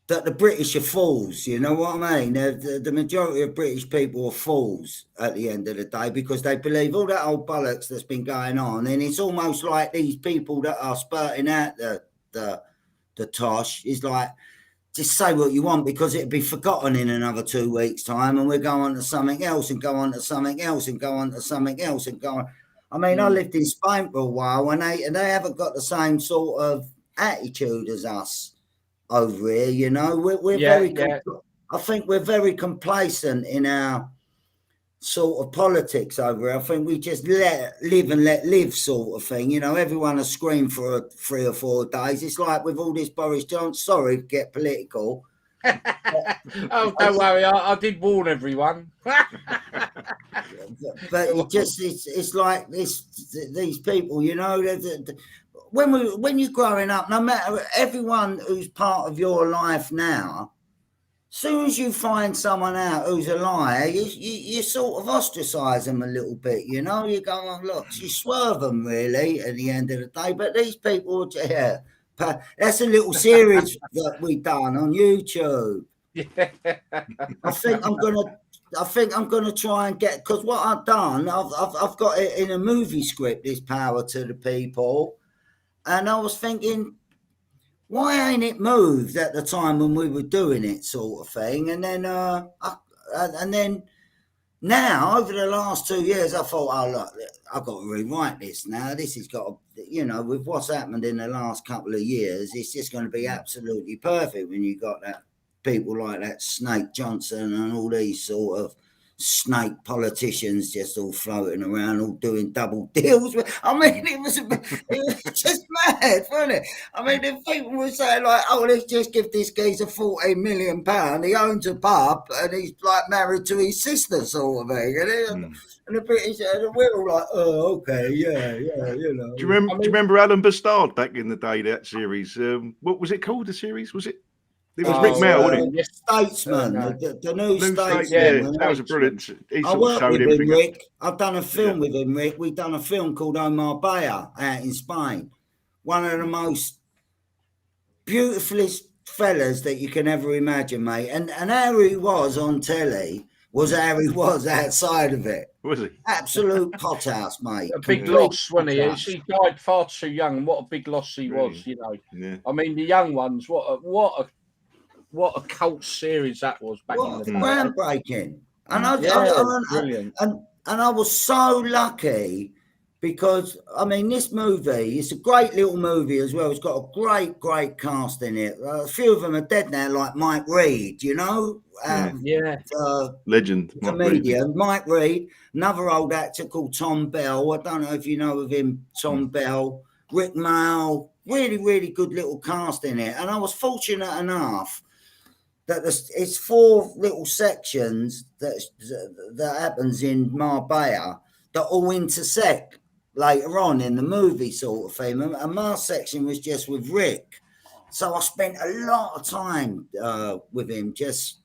that the British are fools, you know what I mean? The majority of British people are fools at the end of the day because they believe all that old bollocks that's been going on, and it's almost like these people that are spurting out the tosh is like, just say what you want because it'll be forgotten in another 2 weeks' time, and we'll go on to something else and go on to something else and go on to something else and go on. I mean, I lived in Spain for a while, and they haven't got the same sort of attitude as us over here. You know, we're very. I think we're very complacent in our sort of politics over here. I think we just let live sort of thing. You know, everyone will scream for 3 or 4 days. It's like with all this Boris Johnson. Sorry to get political.
Oh, don't worry. I did warn everyone.
But it's like these people, you know, when you're growing up, no matter everyone who's part of your life now, as soon as you find someone out who's a liar, you sort of ostracize them a little bit, you know. You go, oh, look, you swerve them really at the end of the day. But these people, that's a little series that we done on YouTube. I think I'm gonna try and get, because what I've done, I've got it in a movie script, this Power to the People, and I was thinking, why ain't it moved at the time when we were doing it, sort of thing? And then and then now over the last 2 years, I thought, oh look, I've got to rewrite this now. This has got to, you know, with what's happened in the last couple of years, it's just going to be absolutely perfect when you got that people like that Snake Johnson and all these sort of snake politicians just all floating around, all doing double deals. I mean, it was just mad, wasn't it? I mean, if people were saying like, "Oh, let's just give this geezer £14 million. He owns a pub and he's like married to his sister, sort of thing." And the British, and we're all like, "Oh, okay, yeah, you know."
Do you remember Alan Bastard back in the day? That series, what was it called? The series was it? It was Rick Mel, wasn't it?
Statesman, the new Statesman.
Yeah, that was a brilliant.
I worked with him, Rick. I've done a film with him, Rick. We've done a film called Omar Baya out in Spain. One of the most beautifulest fellas that you can ever imagine, mate. And how he was on telly was how he was outside of it.
Was he?
Absolute pothouse, mate.
A big loss, wasn't he? He died far too young. What a big loss he was, you know.
Yeah.
I mean, the young ones, what a cult series that was back in the day.
Groundbreaking. And
brilliant.
And I was so lucky because, I mean, this movie, it's a great little movie as well. It's got a great cast in it. A few of them are dead now, like Mike Reed, you know?
Legend.
Comedian. Mike Reed. Another old actor called Tom Bell. I don't know if you know of him, Tom Bell. Rick Male. Really good little cast in it. And I was fortunate enough that it's 4 little sections that happens in Marbella that all intersect later on in the movie, sort of thing. And my section was just with Rick, so I spent a lot of time with him, just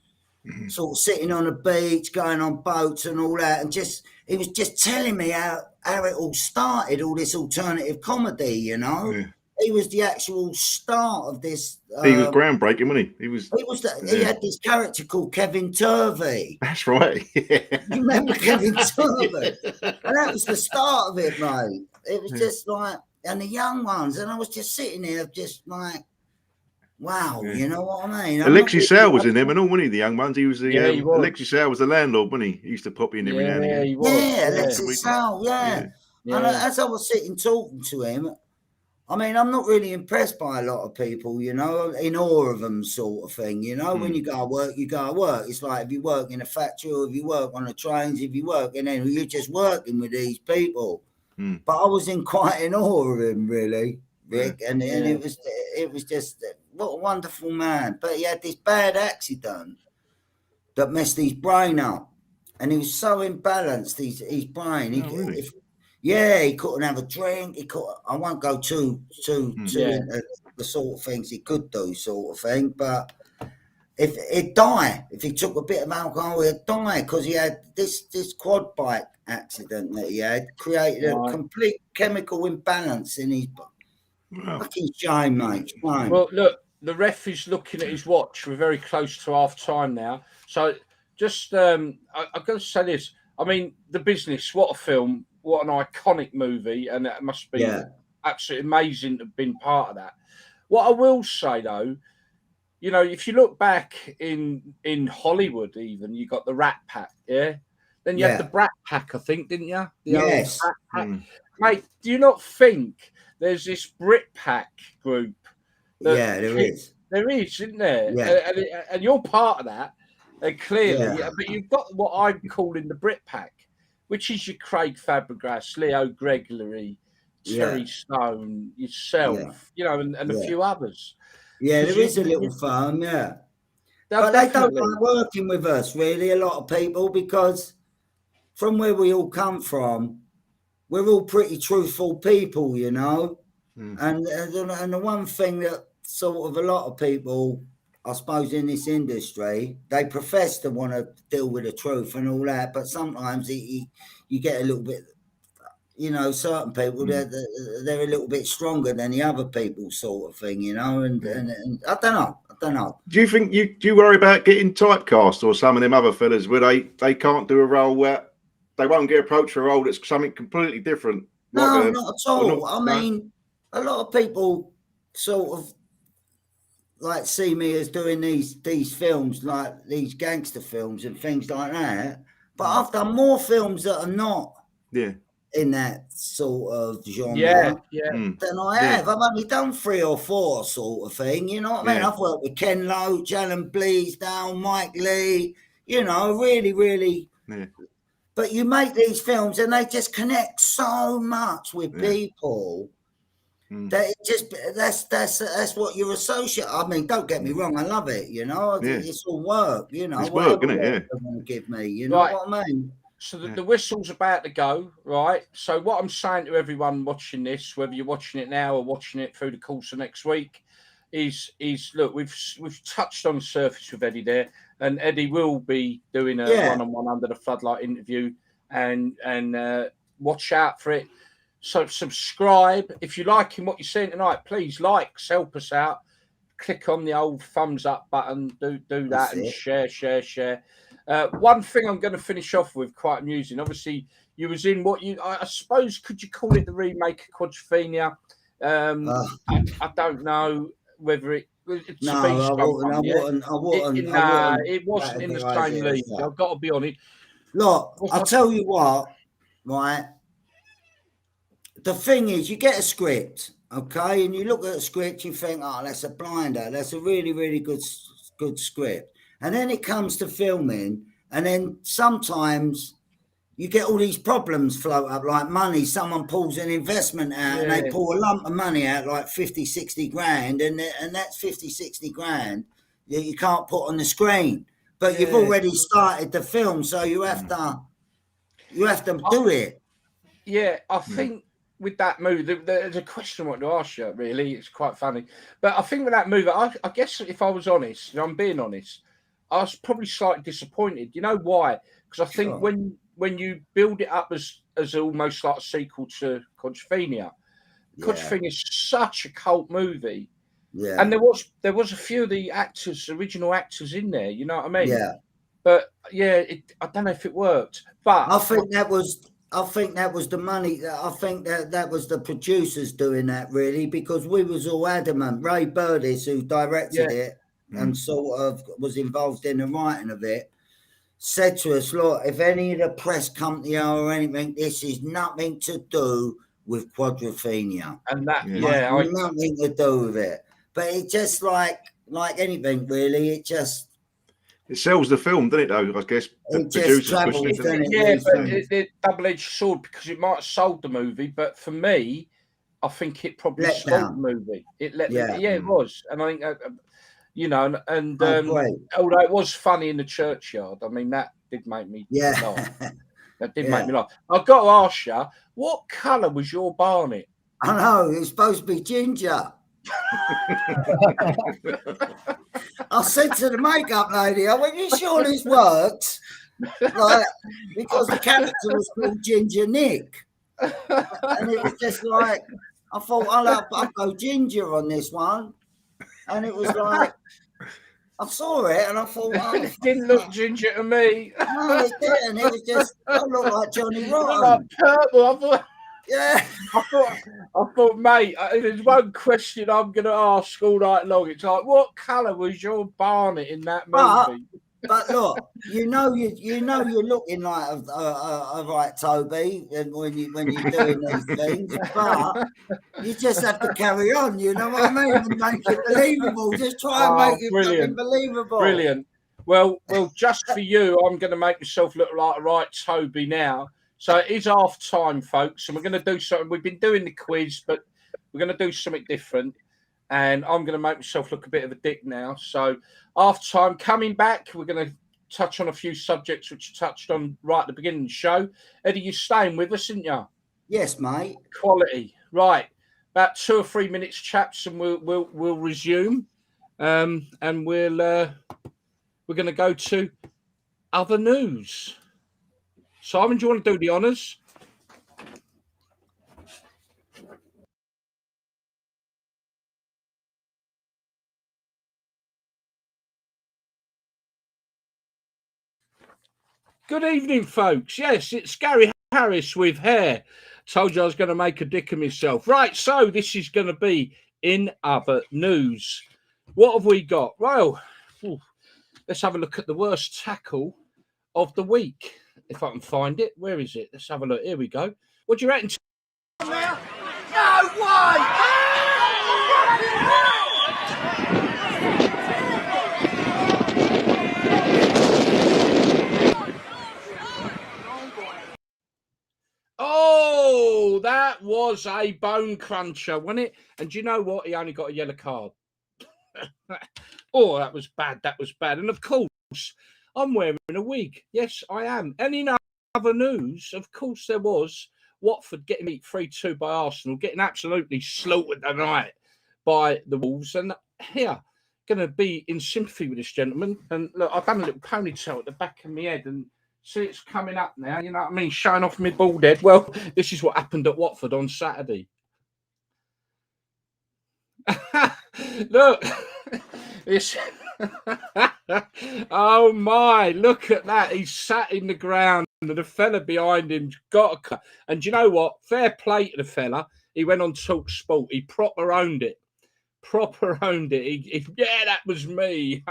sort of sitting on the beach, going on boats and all that, and he was just telling me how it all started, all this alternative comedy, you know. Yeah. He was the actual start of this.
He was groundbreaking, wasn't he?
He had this character called Kevin Turvey.
That's right. Yeah.
You remember Kevin Turvey? And that was the start of it, mate. It was just like, and the young ones, and I was just sitting there, just like, wow, you know what I mean?
Alexi Sale was in them and all, wasn't he? The young ones. He was the Alexi Sale was the landlord, wasn't he? He used to pop in every now and again.
Alexi Sale, yeah. And as I was sitting talking to him, I mean, I'm not really impressed by a lot of people, you know, in awe of them, sort of thing. You know, when you go to work, you go to work. It's like if you work in a factory or if you work on the trains, if you work, and then you're just working with these people. But I was quite in awe of him, really, Rick. And it was just, what a wonderful man. But he had this bad accident that messed his brain up. And he was so imbalanced, his brain. He couldn't have a drink. I won't go too into the sort of things he could do, sort of thing. But if he'd die, if he took a bit of alcohol, he'd die because he had this quad bike accident that he had created a complete chemical imbalance in his body. Fucking shame, mate. Shame.
Well, look, the ref is looking at his watch. We're very close to half time now. So just, I've got to say this. I mean, The Business, what a film. What an iconic movie, and it must be absolutely amazing to have been part of that. What I will say, though, you know, if you look back in Hollywood, even, you got the Rat Pack, Then you had the Brat Pack, I think, didn't you?
Yes.
Mate, do you not think there's this Brit Pack group?
There is.
There is, isn't there?
Yeah.
And you're part of that, clearly. Yeah. But you've got what I'm calling the Brit Pack, which is your Craig Fabregas, Leo Gregory, Terry Stone, yourself, you know, and a few others.
Yeah, there is a little firm, but they don't like working with us, really, a lot of people, because from where we all come from, we're all pretty truthful people, you know. And the one thing that sort of a lot of people, I suppose, in this industry, they profess to want to deal with the truth and all that, but sometimes you get a little bit, you know, certain people, they're a little bit stronger than the other people, sort of thing, you know, and I don't know.
Do you think do you worry about getting typecast, or some of them other fellas where they can't do a role where they won't get approached for a role that's something completely different?
No, not at all. I mean, a lot of people sort of like see me as doing these films, like these gangster films and things like that. But I've done more films that are not in that sort of genre than I have. I've only done 3 or 4 sort of thing, you know what I mean? I've worked with Ken Loach, Alan Bleasdale, Mike Lee, you know, really. But you make these films and they just connect so much with people that it just that's what you're associated. I mean, don't get me wrong, I love it, you know. It's all work, you know.
It's work, isn't it? Yeah.
They want to give me, you know what I mean?
So the whistle's about to go, right? So what I'm saying to everyone watching this, whether you're watching it now or watching it through the course of next week, is look, we've touched on the surface with Eddie there, and Eddie will be doing a one-on-one under the floodlight interview, and watch out for it. So subscribe if you're liking what you're seeing tonight. Please help us out. Click on the old thumbs up button. Do that. That's and it. Share. One thing I'm going to finish off with, quite amusing. Obviously, you was in what I suppose, could you call it the remake of Quadrophenia? I don't know whether it's
I wouldn't.
It wasn't in the same league. I've got to be honest.
Look, I'll tell you what, right? The thing is, you get a script, okay, and you look at a script, you think, oh, that's a blinder. That's a really, really good script. And then it comes to filming, and then sometimes you get all these problems float up, like money. Someone pulls an investment out, and they pull a lump of money out, like 50, 60 grand, and that's 50, 60 grand that you can't put on the screen. But you've already started the film, so you have to do it.
Yeah, I think with that movie, there's a question I want to ask you, really. It's quite funny. But I think with that movie, I guess if I was honest, and I'm being honest, I was probably slightly disappointed. You know why? Because I think when you build it up as almost like a sequel to Quadrophenia, Quadrophenia is such a cult movie. Yeah. And there was a few of the original actors in there, you know what I mean?
Yeah.
But I don't know if it worked. But
I think that was the money. I think that was the producers doing that, really, because we was all adamant. Ray Burdiss, who directed it and sort of was involved in the writing of it, said to us, look, if any of the press company or anything, this is nothing to do with Quadrophenia.
And that,
nothing to do with it. But it just like anything, really, it
sells the film, doesn't it, though? I guess the producers pushing it.
But it's double-edged sword, because it might have sold the movie, but for me, I think it probably sold the movie. It was. And I think, although it was funny in the churchyard, I mean, that did make me laugh. That did make me laugh. I've got to ask you, what colour was your Barnet?
I know, it's supposed to be ginger. I said to the makeup lady, I went, you sure this works? Like, because the character was called Ginger Nick. And it was just like, I thought, I'll go ginger on this one. And it was like, I saw it and I thought,
it didn't look ginger to me.
No, it didn't. It was just, I looked like Johnny Rotten.
Like purple. I thought,
yeah.
I thought, mate, there's one question I'm going to ask all night long. It's like, what colour was your Barnet in that movie?
But look, you know you're looking like a right Toby, and when you're doing these things, but you just have to carry on. You know what I mean? And make it believable. Just try and make it fucking believable.
Brilliant. Well, just for you, I'm going to make myself look like a right Toby now. So it is half time, folks, and we're going to do something. We've been doing the quiz, but we're going to do something different. And I'm going to make myself look a bit of a dick now. So half time, coming back, we're going to touch on a few subjects which you touched on right at the beginning of the show. Eddie, you're staying with us, aren't you?
Yes, mate.
Quality, right? About 2 or 3 minutes, chaps, and we'll resume. And we're going to go to other news. Simon, do you want to do the honours? Good evening, folks. Yes, it's Gary Harris with hair. Told you I was going to make a dick of myself. Right, so this is going to be in other news. What have we got? Well, let's have a look at the worst tackle of the week. If I can find it. Where is it? Let's have a look. Here we go. What do you reckon?
No way!
Oh, that was a bone cruncher, wasn't it? And do you know what? He only got a yellow card. Oh, that was bad. That was bad. And of course, I'm wearing a wig. Yes, I am. And in other news, of course, there was Watford getting beat 3-2 by Arsenal, getting absolutely slaughtered tonight by the Wolves. And here, going to be in sympathy with this gentleman. And look, I've done a little ponytail at the back of my head and see it's coming up now, you know what I mean, showing off my bald head. Well, this is what happened at Watford on Saturday. Look, this. Oh my, look at that. He's sat in the ground and the fella behind him's got a cut. And do you know what? Fair play to the fella. He went on Talk Sport. He proper owned it. Yeah, that was me.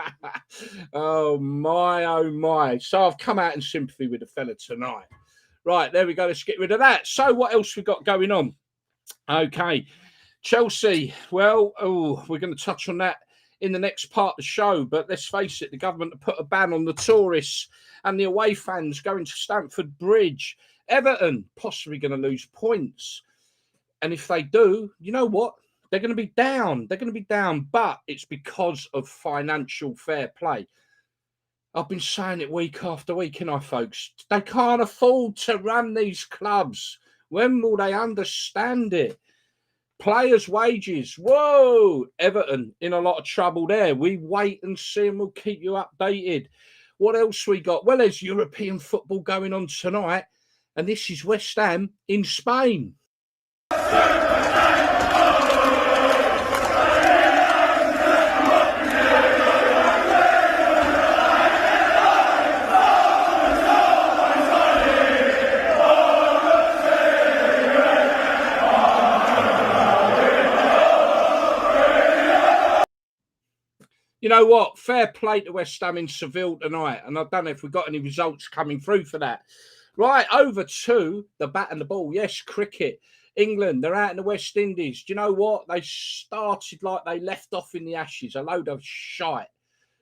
Oh my. So I've come out in sympathy with the fella tonight. Right, there we go. Let's get rid of that. So what else we got going on? Okay. Chelsea. Well, we're going to touch on that in the next part of the show, but let's face it, the government have put a ban on the tourists and the away fans going to Stamford Bridge. Everton possibly going to lose points. And if they do, you know what? They're going to be down. But it's because of financial fair play. I've been saying it week after week, you know, folks. They can't afford to run these clubs. When will they understand it? Players' wages. Whoa! Everton in a lot of trouble there. We wait and see and we'll keep you updated. What else we got? Well, there's European football going on tonight. And this is West Ham in Spain. You know what? Fair play to West Ham in Seville tonight. And I don't know if we've got any results coming through for that. Right, over to the bat and the ball. Yes, cricket. England, they're out in the West Indies. Do you know what? They started like they left off in the Ashes. A load of shite,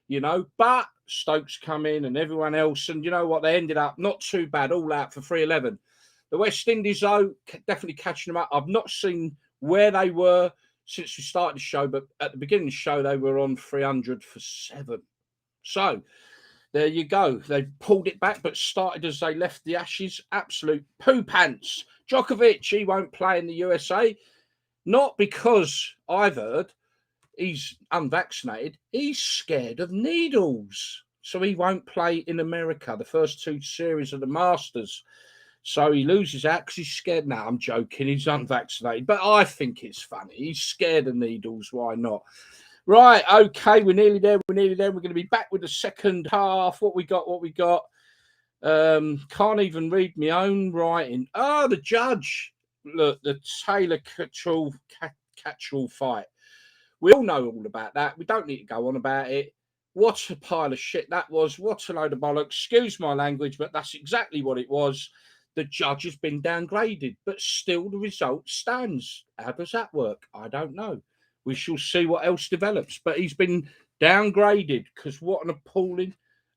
you know. But Stokes come in and everyone else. And you know what? They ended up not too bad, all out for 311. The West Indies, though, definitely catching them up. I've not seen where they were since we started the show, but at the beginning of the show, they were on 300 for 7. So there you go. They pulled it back, but started as they left the Ashes. Absolute poo pants. Djokovic, he won't play in the USA. Not because I've heard he's unvaccinated. He's scared of needles. So he won't play in America, the first 2 series of the Masters. So he loses out because he's scared. No, I'm joking. He's unvaccinated. But I think it's funny. He's scared of needles. Why not? Right. Okay. We're nearly there. We're going to be back with the second half. What we got? Can't even read my own writing. Oh, the judge. Look, the Taylor Catchall fight. We all know all about that. We don't need to go on about it. What a pile of shit that was. What a load of bollocks. Excuse my language, but that's exactly what it was. The judge has been downgraded, but still the result stands. How does that work? I don't know. We shall see what else develops. But he's been downgraded because what an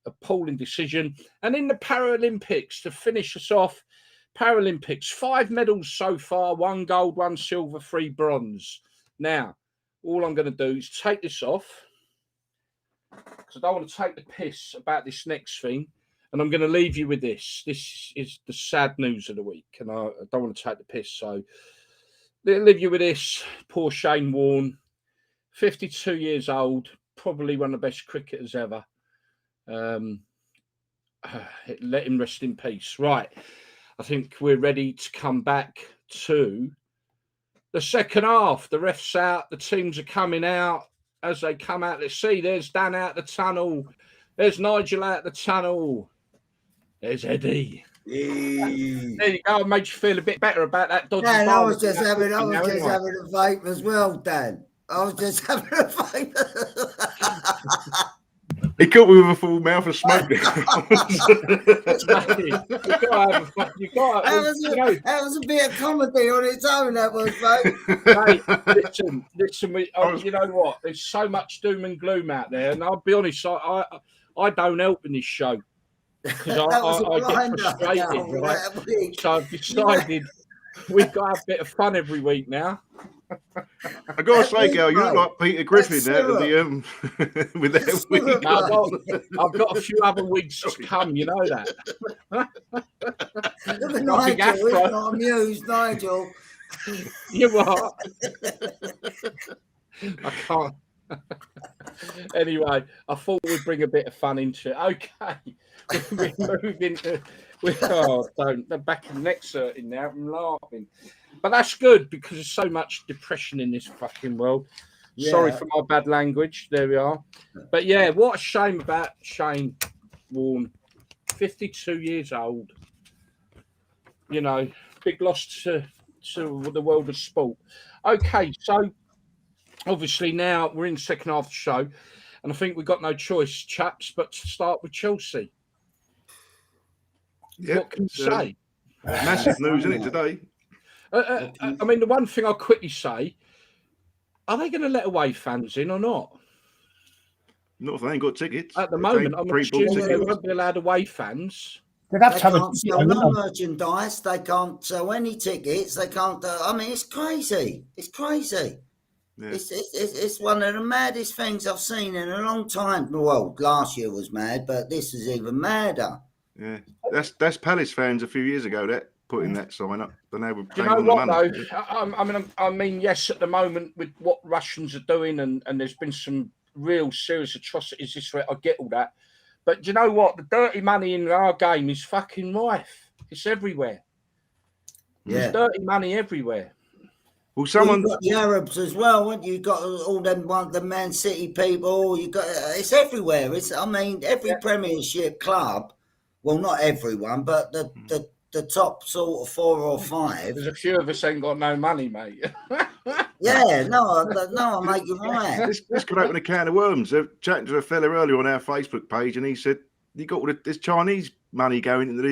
appalling decision. And in the Paralympics, to finish us off, Paralympics, 5 medals so far, 1 gold, 1 silver, 3 bronze. Now, all I'm going to do is take this off because I don't want to take the piss about this next thing. And I'm going to leave you with this. This is the sad news of the week. And I don't want to take the piss. So I'll leave you with this. Poor Shane Warne, 52 years old, probably one of the best cricketers ever. Let him rest in peace. Right. I think we're ready to come back to the second half. The ref's out. The teams are coming out. As they come out, let's see. There's Dan out the tunnel. There's Nigel out the tunnel. There's Eddie. There you go. Made you feel a bit better about that dodgy.
Dan, I was just having a vape as well, Dan. I was just having a fight.
He caught me with a full mouth of smoke.
You
That was a bit of comedy on its own, that was, mate.
Mate, listen. You know what? There's so much doom and gloom out there, and I'll be honest, I don't help in this show because I get frustrated, right? So I've decided we've got to have a bit of fun every week now.
I gotta say, Gal, you look like Peter Griffin out of the with that wig.
I've got a few other wigs to come, you know that.
Look at Nigel, he's not amused, Nigel.
You are. I can't. Anyway, I thought we'd bring a bit of fun into it. Okay, we're moving to. They're back in the next certain now. I'm laughing. But that's good because there's so much depression in this fucking world. Yeah. Sorry for my bad language. There we are. But yeah, what a shame about Shane Warne. 52 years old. You know, big loss to the world of sport. Okay, so obviously now we're in the second half of the show, and I think we've got no choice, chaps, but to start with Chelsea.
Yep,
what can you say?
Massive news, isn't it, today?
I mean, the one thing I'll quickly say, are they going to let away fans in or not?
Not if they ain't got tickets.
At the moment, I'm assuming they won't be allowed away fans.
They can't sell no merchandise. They can't sell any tickets. They can't. I mean, it's crazy. It's crazy. Yeah. It's one of the maddest things I've seen in a long time. Well, last year was mad, but this is even madder.
Yeah, that's Palace fans a few years ago that putting that sign up. But they were.
Do you know what though? I mean, yes, at the moment with what Russians are doing, and there's been some real serious atrocities this way. I get all that, but do you know what? The dirty money in our game is fucking rife. It's everywhere. Yeah. There's dirty money everywhere.
Well, someone
got the Arabs as well, haven't you? You've got all them the Man City people. You got it's everywhere. I mean, every Premiership club. Well, not everyone, but the top sort of 4 or 5.
There's a few of us ain't got no money, mate.
No, I make you right.
This could open a can of worms. I was chatting to a fella earlier on our Facebook page, and he said you got all this Chinese money going into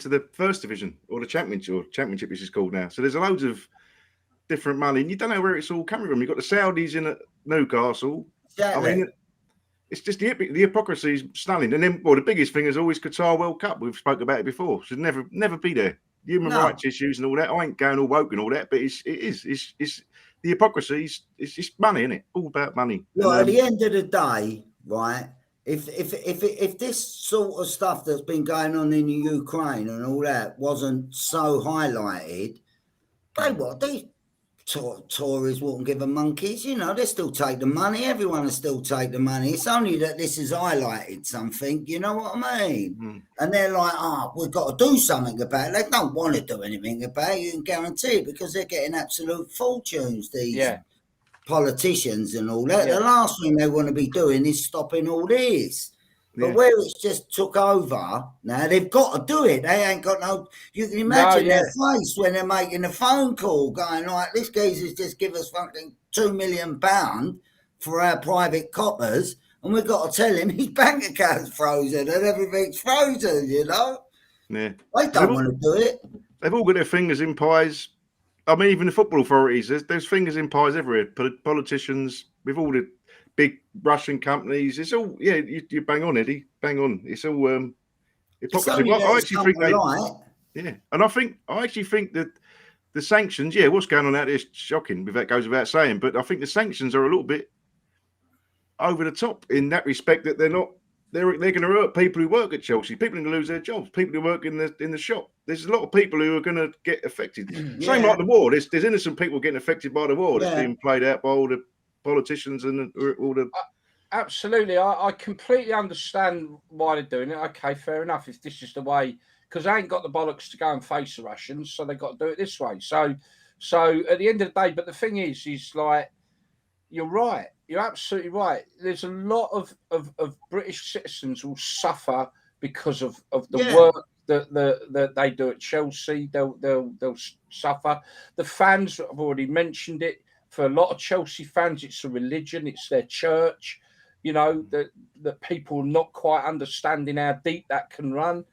the first division or the championship, which is called now. So there's loads of different money, and you don't know where it's all coming from. You've got the Saudis in at Newcastle.
Exactly.
I mean, it's just the hypocrisy is stunning. And then, the biggest thing is always Qatar World Cup. We've spoke about it before. Should never be there. Human rights issues and all that. I ain't going all woke and all that, but it's the hypocrisy. It's money, isn't it? All about money.
Look, at the end of the day, right? If this sort of stuff that's been going on in the Ukraine and all that wasn't so highlighted, these Tories wouldn't give a monkeys. You know, they still take the money. Everyone will still take the money. It's only that this has highlighted something. You know what I mean? And they're like, we've got to do something about it. They don't want to do anything about it. You can guarantee it because they're getting absolute fortunes, these politicians and all that. The last thing they want to be doing is stopping all this. But where it's just took over, now they've got to do it. They ain't got no. You can imagine their face when they're making a phone call, going like, "This geezer's just give us fucking £2 million for our private coppers, and we've got to tell him his bank account's frozen and everything's frozen." You know?
Yeah.
They don't want to do it.
They've all got their fingers in pies. I mean, even the football authorities. There's fingers in pies everywhere. Politicians, with all the big Russian companies, it's all you bang on, Eddie, bang on. It's all hypocrisy. I actually think I actually think that the sanctions, what's going on out there is shocking. If that goes without saying, but I think the sanctions are a little bit over the top in that respect. That they're going to hurt people who work at Chelsea. People are going to lose their jobs. People who work in the shop. There's a lot of people who are going to get affected. Same like the war. There's innocent people getting affected by the war. That's being played out by all the politicians and all the
absolutely. I completely understand why they're doing it. Okay, fair enough. If this is the way, because they ain't got the bollocks to go and face the Russians, so they've got to do it this way. So at the end of the day, but the thing is like, you're right. You're absolutely right. There's a lot of British citizens who will suffer because of the work that they do at Chelsea. They'll suffer. The fans, I've already mentioned it. For a lot of Chelsea fans, it's a religion, it's their church. You know, that people not quite understanding how deep that can run.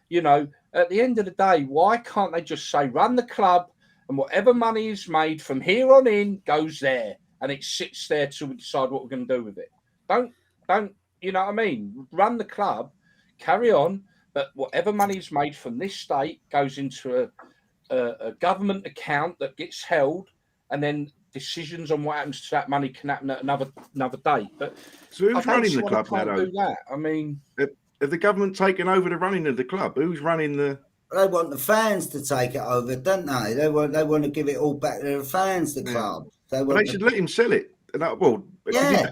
You know, at the end of the day, why can't they just say run the club and whatever money is made from here on in goes there and it sits there till we decide what we're going to do with it? Don't, you know what I mean? Run the club, carry on, but whatever money is made from this state goes into a government account that gets held, and then decisions on what happens to that money can happen at another date. But
so who's running the club now?
Do that. I mean,
have the government taken over the running of the club? Who's running the?
They want the fans to take it over, don't they? They want to give it all back to the fans, the club.
They should let him sell it. Well,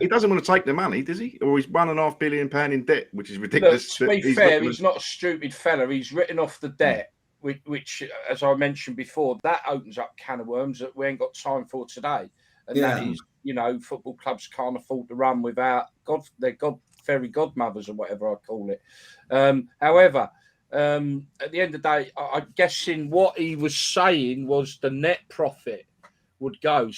he doesn't want to take the money, does he? Or he's £1.5 billion in debt, which is ridiculous.
Look, to be fair, he's not a stupid fella. He's written off the debt, which, as I mentioned before, that opens up a can of worms that we ain't got time for today. And that is, you know, football clubs can't afford to run without their fairy godmothers or whatever I call it. However, at the end of the day, I'm guessing what he was saying was the net profit would go.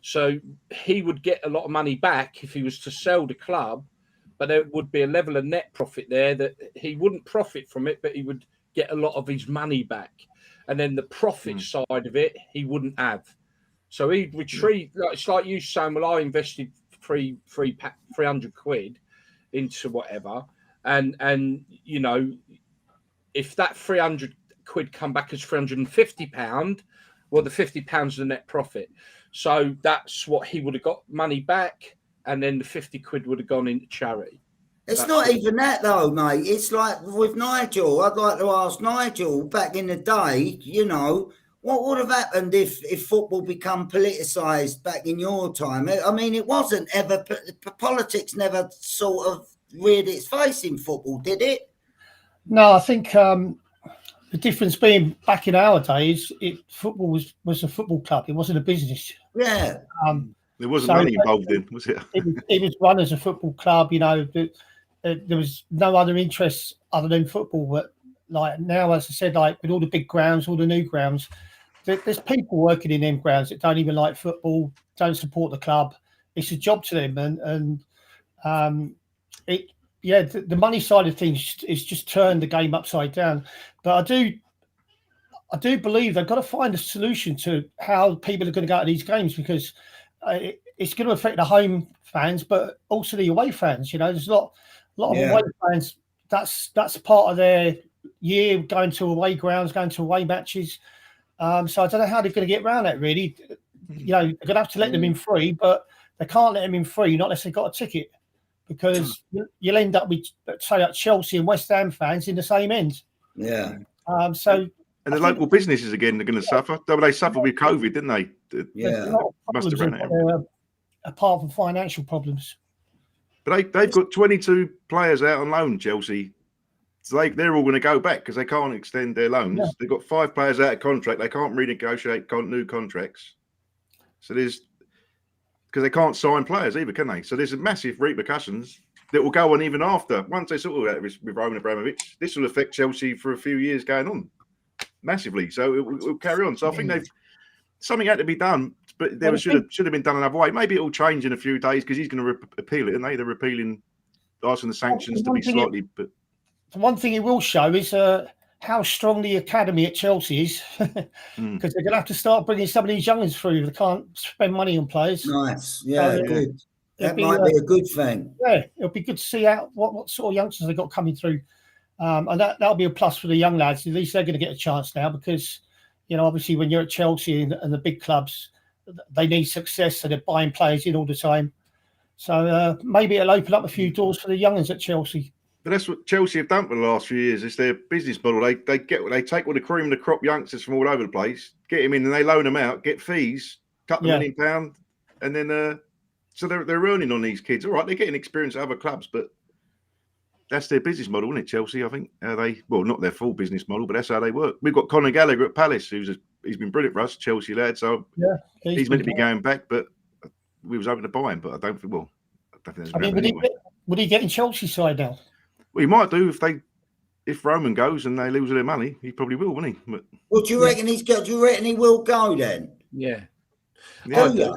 So he would get a lot of money back if he was to sell the club, but there would be a level of net profit there that he wouldn't profit from it, but he would get a lot of his money back. And then the profit side of it, he wouldn't have. So he'd retrieve. It's like you saying, well, I invested 300 quid into whatever. And you know, if that 300 quid come back as £350, well, the £50 is the net profit. So that's what he would have got money back, and then the 50 quid would have gone into charity.
It's not even that though, mate. It's like with Nigel. I'd like to ask Nigel, back in the day, you know, what would have happened if football become politicised back in your time? I mean, it wasn't ever, politics never sort of reared its face in football, did it?
No, I think the difference being back in our days, football was a football club. It wasn't a business.
Yeah.
There wasn't money involved in, was it?
It was run as a football club. You know, there was no other interests other than football. But like now, as I said, like with all the big grounds, all the new grounds, there's people working in them grounds that don't even like football, don't support the club. It's a job to them, and the money side of things is just turned the game upside down. But I do believe they've got to find a solution to how people are going to go to these games, because it's going to affect the home fans, but also the away fans. You know, there's a lot of away fans. That's part of their year, going to away grounds, going to away matches. So I don't know how they're going to get around that. Really, you know, they're going to have to let them in free, but they can't let them in free not unless they've got a ticket, because you'll end up with, say, like Chelsea and West Ham fans in the same end.
Yeah.
And the local businesses again are going to suffer. They suffered with COVID, didn't they?
Yeah.
Must have run out.
Apart from financial problems.
But they've got 22 players out on loan, Chelsea. So they're all going to go back because they can't extend their loans. Yeah. They've got 5 players out of contract. They can't renegotiate new contracts. So because they can't sign players either, can they? So there's massive repercussions that will go on even after. Once they sort of with Roman Abramovich, this will affect Chelsea for a few years going on massively. So it will carry on. So I think something had to be done, but there should have been done another way. Maybe it will change in a few days because he's going to appeal it, and they're repealing, asking the sanctions to be slightly. But
the one thing it will show is how strong the academy at Chelsea is, because they're going to have to start bringing some of these youngins through. They can't spend money on players.
Nice, good. That might be a good thing.
Yeah, it'll be good to see what sort of youngsters they got coming through, and that'll be a plus for the young lads. At least they're going to get a chance now, because you know, obviously, when you're at Chelsea and the big clubs, they need success, so they're buying players in all the time. So maybe it'll open up a few doors for the youngins at Chelsea.
But that's what Chelsea have done for the last few years. It's their business model. They take all the cream of the crop youngsters from all over the place, get them in, and they loan them out, get fees, couple of £1 million, and then so they're earning on these kids. All right, they're getting experience at other clubs, but that's their business model, isn't it, Chelsea? I think not their full business model, but that's how they work. We've got Conor Gallagher at Palace, he's been brilliant for us, Chelsea lad. So he's meant to be going back, but we was hoping to buy him, but I don't think. Well, I don't think that's anyway.
Would he get in Chelsea side now?
Well, he might do if Roman goes and they lose their money. He probably will, won't he? But,
well, do you reckon do you reckon he will go then?
Yeah.
Oh, yeah.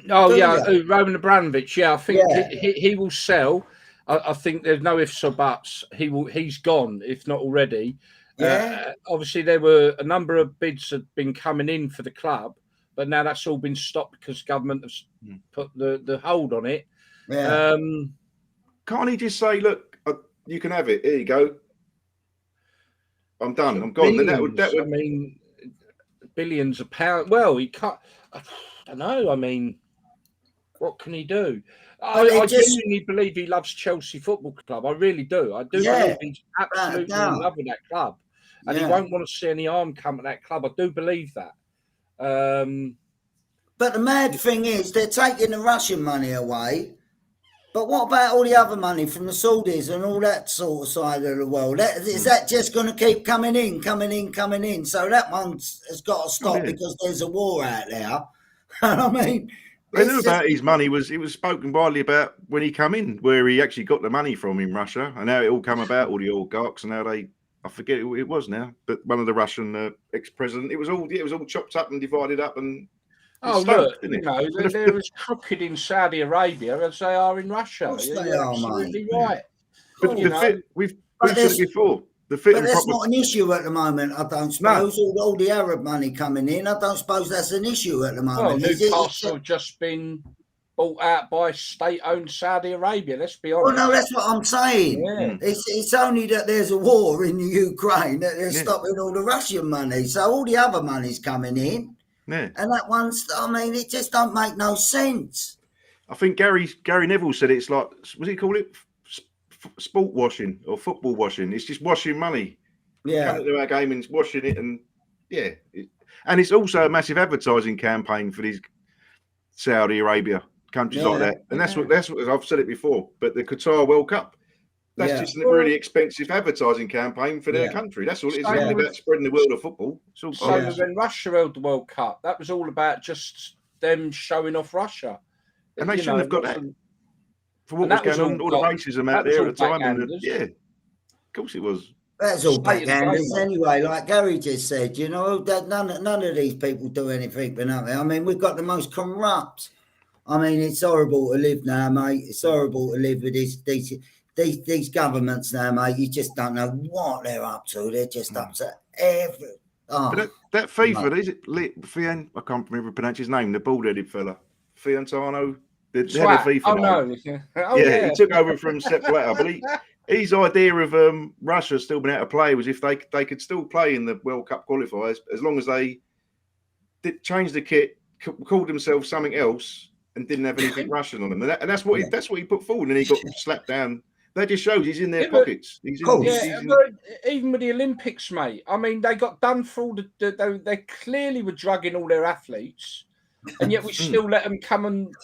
Oh
Do
yeah,
you?
Roman Abramovich. Yeah, I think
Yeah.
he will sell. I think there's no ifs or buts. He's gone, if not already.
Yeah.
Obviously, there were a number of bids had been coming in for the club, but now that's all been stopped because government has put the hold on it.
Yeah.
Can't he just say, "Look, you can have it. Here you go. I'm done. I'm gone." Then that would.
I mean, billions of pounds. Well, he can't. I don't know. I mean, what can he do? I genuinely believe he loves Chelsea Football Club. I really do. I do believe he's absolutely in love with that club, and he won't want to see any harm come at that club. I do believe that.
But the mad thing is, they're taking the Russian money away. But what about all the other money from the Saudis and all that sort of side of the world? Is that just going to keep coming in? So that one has got to stop because there's a war out there. I mean,
they knew about his money. It was spoken widely about when he came in, where he actually got the money from in Russia, and how it all come about, all the oligarchs, and how I forget who it was now, but one of the Russian ex-president. It was all chopped up and divided up and.
Look, they're as crooked in Saudi Arabia as they are in Russia. You're absolutely right.
But we've said it before. But
that's not an issue at the moment, I don't suppose. No. All the Arab money coming in, I don't suppose that's an issue at the moment.
Well, Newcastle have just been bought out by state-owned Saudi Arabia, let's be honest.
Well, no, that's what I'm saying. Yeah. It's only that there's a war in the Ukraine that they're stopping all the Russian money. So all the other money's coming in.
Yeah.
And that one's, I mean, it just don't make no sense.
I think Gary Neville said it's like, what do he call it? Sport washing or football washing. It's just washing money.
Yeah.
Coming to our game and washing it. And and it's also a massive advertising campaign for these Saudi Arabia countries like that. And that's what I've said it before. But the Qatar World Cup, that's just a really expensive advertising campaign for their country. That's all it is. It's not about spreading the world of football.
So when Russia held the World Cup, that was all about just them showing off Russia.
And they shouldn't have got that. For what was going on, all the racism out there at the time. Of course it was.
That's all backhanders anyway, like Gary just said. You know, that none of these people do anything for nothing. I mean, we've got the most corrupt. I mean, it's horrible to live now, mate. It's horrible to live with these governments now, mate. You just don't know what they're up to. They're just up to everything.
But that FIFA, is it Fian? I can't remember pronounce his name. The bald-headed fella, Fiantano, the head of FIFA.
Oh no!
He took over from Sepp Blatter. But his idea of Russia still being able to play was if they could still play in the World Cup qualifiers as long as they did change the kit, called themselves something else, and didn't have anything Russian on them. And that's what he put forward, and he got slapped down. That just shows he's in their pockets.
Even with the Olympics, mate. I mean, they got done for all they clearly were drugging all their athletes, and yet we still let them come and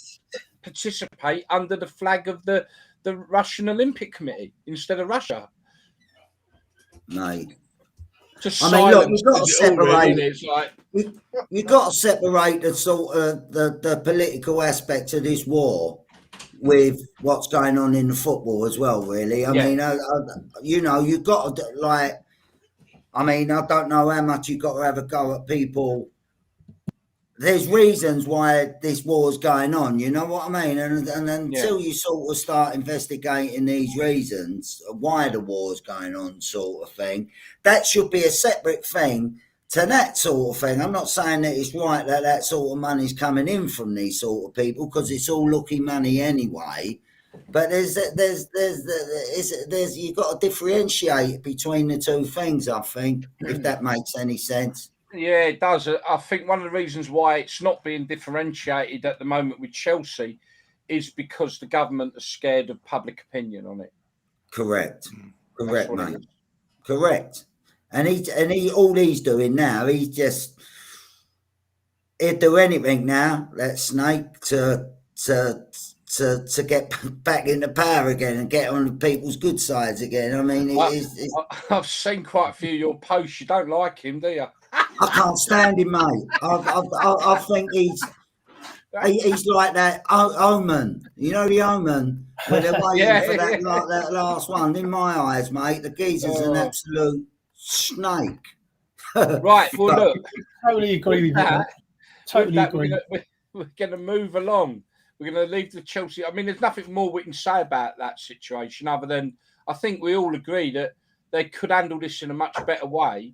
participate under the flag of the Russian Olympic Committee instead of Russia.
Mate.
I mean, look,
you've got to separate. You've got to separate the sort of the political aspect of this war with what's going on in the football as well, really. I mean, you've got to, I don't know how much you've got to have a go at people. There's reasons why this war is going on, you know what I mean? And until you sort of start investigating these reasons, why the war is going on sort of thing, that should be a separate thing to that sort of thing. I'm not saying that it's right that sort of money's coming in from these sort of people because it's all lucky money anyway. But there's you've got to differentiate between the two things, I think, if that makes any sense.
Yeah, it does. I think one of the reasons why it's not being differentiated at the moment with Chelsea is because the government is scared of public opinion on it.
Correct, mate. Correct. And he all he's doing now, he'd do anything now, that snake, to get back into power again and get on people's good sides again. I mean,
I've seen quite a few of your posts. You don't like him, do you?
I can't stand him, mate. I think he's like that Omen. You know the Omen? Where they're waiting for that last one. In my eyes, mate, the geezer's an absolute snake.
Right, well, look.
Totally agree with that. Totally agree.
we're going to move along. We're going to leave the Chelsea. I mean, there's nothing more we can say about that situation other than I think we all agree that they could handle this in a much better way.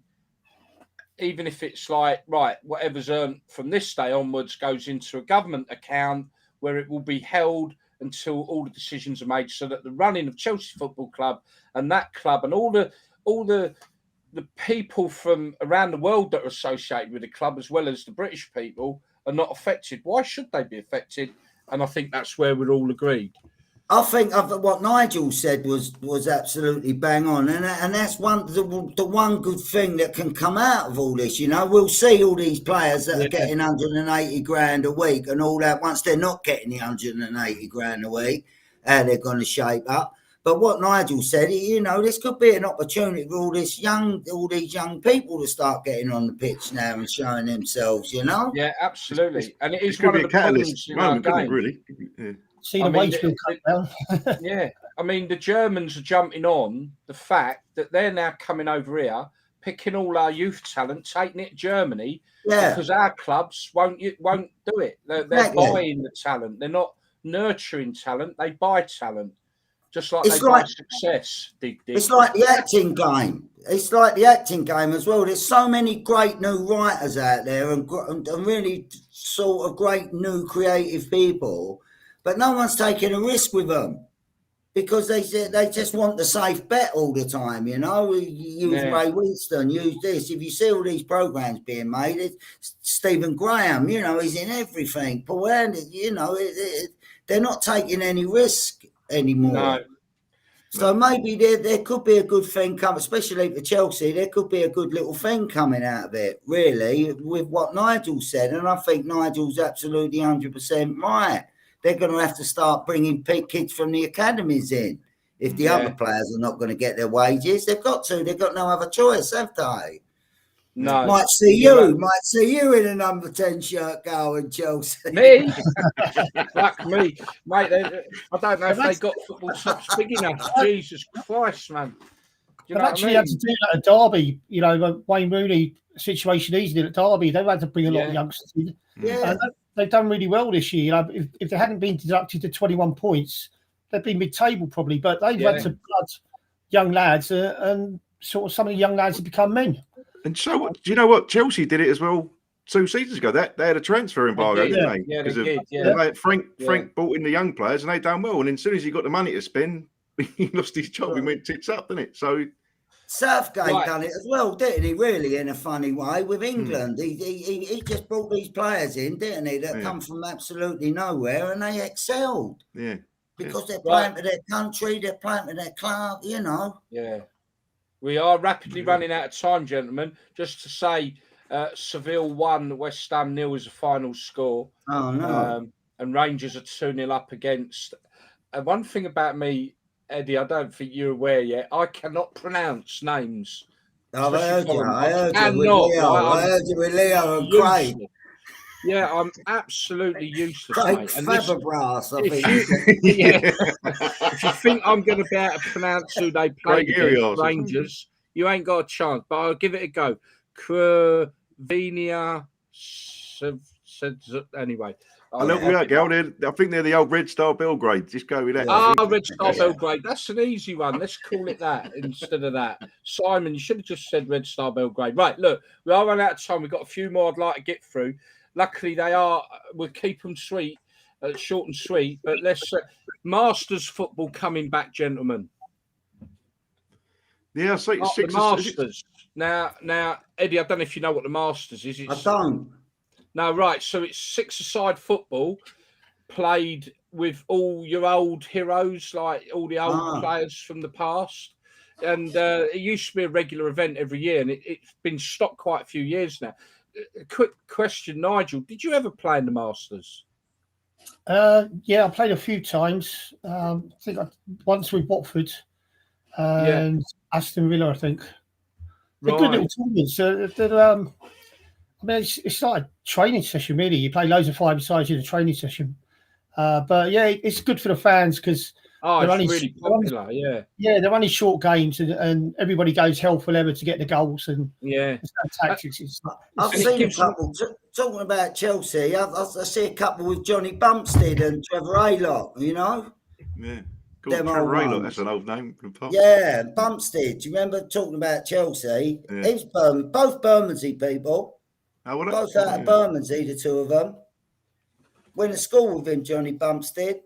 Even if it's like, right, whatever's earned from this day onwards goes into a government account where it will be held until all the decisions are made, so that the running of Chelsea Football Club and that club and all the people from around the world that are associated with the club, as well as the British people, are not affected. Why should they be affected? And I think that's where we're all agreed.
I think what Nigel said was absolutely bang on, and that's the one good thing that can come out of all this. You know, we'll see all these players that are getting 180 grand a week and all that. Once they're not getting the 180 grand a week, how they're going to shape up. But what Nigel said, you know, this could be an opportunity for all these young people to start getting on the pitch now and showing themselves. You know.
Yeah, absolutely. And it is
could
one
be
of
a
the
catalyst moment, couldn't it,
game.
really? Yeah.
See the wage bill come down.
Yeah, I mean, the Germans are jumping on the fact that they're now coming over here, picking all our youth talent, taking it to Germany, because our clubs won't do it. They're buying the talent. They're not nurturing talent. They buy talent, just like they buy success.
It's like the acting game. It's like the acting game as well. There's so many great new writers out there and really sort of great new creative people. But no one's taking a risk with them because they just want the safe bet all the time, you know. Use Ray Winston, use this. If you see all these programs being made, it's Stephen Graham, you know, he's in everything. Paul Anderson, you know, they're not taking any risk anymore.
No.
So maybe there could be a good thing coming, especially for Chelsea. There could be a good little thing coming out of it, really, with what Nigel said. And I think Nigel's absolutely 100% right. They're going to have to start bringing kids from the academies in. If the other players are not going to get their wages, they've got to. They've got no other choice, have they?
No.
Might see you in a number 10 shirt going, Chelsea.
Me? Fuck me. Mate, I don't know if they got football tops big enough. Jesus Christ, man.
They actually had to do that at Derby, you know, the Wayne Rooney situation he's in at Derby. They've had to bring a lot of youngsters in.
Yeah.
They've done really well this year. You know, if they hadn't been deducted to 21 points, they'd be mid-table probably. But they've had to blood young lads, and sort of some of the young lads have become men.
And so, do you know what? Chelsea did it as well 2 seasons ago. They had a transfer embargo, didn't they?
Yeah, they did.
Frank brought in the young players, and they done well. And as soon as he got the money to spend, he lost his job. He went tits up, didn't it? So.
Southgate done it as well, didn't he? Really, in a funny way, with England, he just brought these players in, didn't he? That come from absolutely nowhere, and they excelled.
Yeah,
because they're playing for their country, they're playing for their club, you know.
Yeah, we are rapidly running out of time, gentlemen. Just to say, Seville 1, West Ham 0 is the final score.
Oh no!
And Rangers are 2-0 up against. One thing about me, Eddie, I don't think you're aware yet. I cannot pronounce names.
I've heard you. I heard you with Leo and Craig.
Yeah, I'm absolutely useless,
Craig
mate.
Fabregas, I think.
If you think I'm going to be able to pronounce who they play against, Rangers, you ain't got a chance. But I'll give it a go. Kravenia. Anyway.
I love that girl. I think they're the old Red Star Belgrade. Just go with that.
Red Star Belgrade. That's an easy one. Let's call it that instead of that. Simon, you should have just said Red Star Belgrade. Right, look, we are running out of time. We've got a few more I'd like to get through. Luckily, we'll keep them sweet, short and sweet. But let's Masters football coming back, gentlemen.
Yeah, so it's
the Masters. Now, Eddie, I don't know if you know what the Masters is.
I don't.
No, right. So it's 6-a-side football played with all your old heroes, like all the old players from the past. And it used to be a regular event every year, and it's been stopped quite a few years now. A quick question, Nigel. Did you ever play in the Masters?
Yeah, I played a few times. I think once with Watford and Aston Villa, I think. They're good little tournaments. I mean, it's like a training session, really. You play loads of 5-a-sides in a training session. But yeah, it's good for the fans because
Oh,
They're
it's
only-
really
they're only-
popular. Yeah,
Yeah, they're only short games, and everybody goes hell for leather to get the goals, and
yeah.
there's no tactics.
I've
And it
seen a
gives them-
couple talking about Chelsea. I see a couple with Johnny Bumstead and Trevor Aylock. You know,
Yeah.
Them
Cool. Trevor
old
Aylock,
ones.
that's an old name. From Pop.
yeah, Bumstead. Do you remember talking about Chelsea?
Yeah.
He's both Bermondsey people,
Oh, well,
both
that's-
out of Bermondsey, the two of them. Went to school with him, Johnny Bumstead.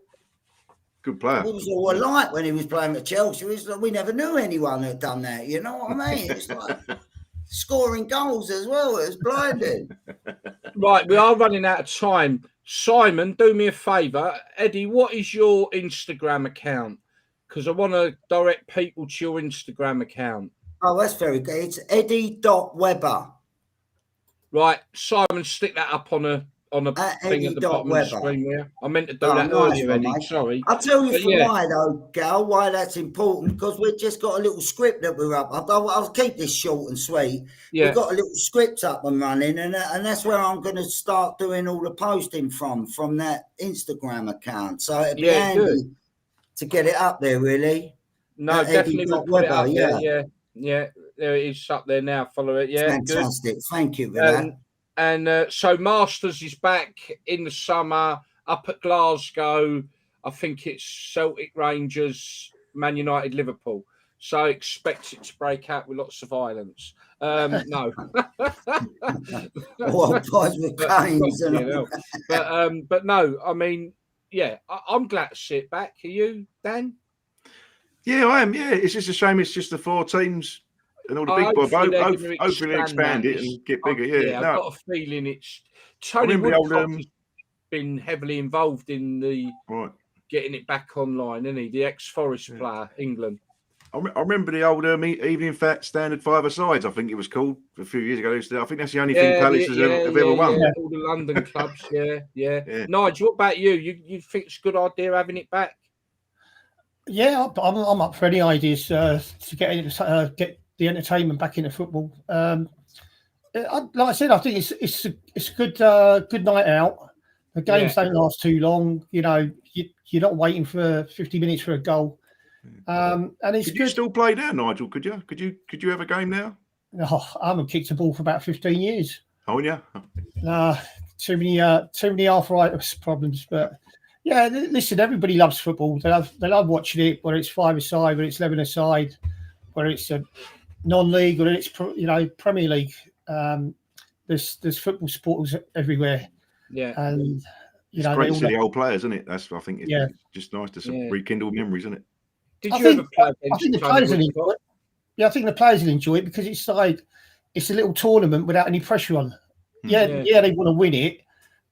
Good player.
We was all alike when he was playing for Chelsea. We never knew anyone that done that. You know what I mean? It's like scoring goals as well. It was blinding.
Right, we are running out of time. Simon, do me a favour. Eddie, what is your Instagram account? Because I want to direct people to your Instagram account.
Oh, that's very good. It's Eddie.Weber.
Right, Simon, stick that up on a
At
thing at the bottom of the
Eddie.Weber.
screen there. I meant to do
Oh,
that
nice
earlier,
one,
Eddie.
mate.
Sorry.
I'll tell you
But
for
yeah.
why, though, Gal, why that's important, because we've just got a little script that we're up. I'll keep this short and sweet.
Yeah.
We've got a little script up and running, and that's where I'm going to start doing all the posting from that Instagram account. So it'd be
Yeah, good.
handy to get it up there, really.
No,
At
definitely we'll put it
Eddie.Weber,
up there. Yeah, yeah. There it is up there now. Follow it. Yeah, good.
Fantastic. Thank you for that.
And so Masters is back in the summer up at Glasgow. I think it's Celtic, Rangers, Man United, Liverpool. So expect it to break out with lots of violence. No.
Well, guys with canes and all.
But no, I mean, yeah, I'm glad to see it back. Are you, Dan?
Yeah, I am. Yeah, it's just a shame. It's just the 4 teams and all the big boys.
Hopefully they're
Hopefully,
gonna
expand
that.
it and get bigger. Yeah,
I've
no,
got a feeling it's Tony
remember the old,
Woodcock has been heavily involved in the
right.
getting it back online, isn't he? The ex-Forest player, England.
I remember the old evening fat standard 5-a-sides. I think it was called a few years ago. I think that's the only thing Palace have ever won.
Yeah, all the London clubs. Yeah.
Yeah.
Nigel, what about you? You think it's a good idea having it back?
Yeah, I'm up for any ideas to get the entertainment back into football. Like I said, I think it's a good night out. The games don't last too long. You know, you're not waiting for 50 minutes for a goal. And it's
Could
good.
you still play now, Nigel? Could you? Could you have a game now?
Oh, I haven't kicked a ball for about 15 years.
Oh yeah.
Too many arthritis problems. But yeah, listen, everybody loves football. They love watching it, whether it's 5-a-side, whether it's 11-a-side, whether it's a non-league, or it's Premier League. There's football supporters everywhere.
Yeah,
and
it's great to see the old players, isn't it? I think it's just nice to rekindle memories, isn't it?
Did you ever play
I think the players will enjoy it. Yeah, I think the players will enjoy it because it's a little tournament without any pressure on. Yeah, they want to win it,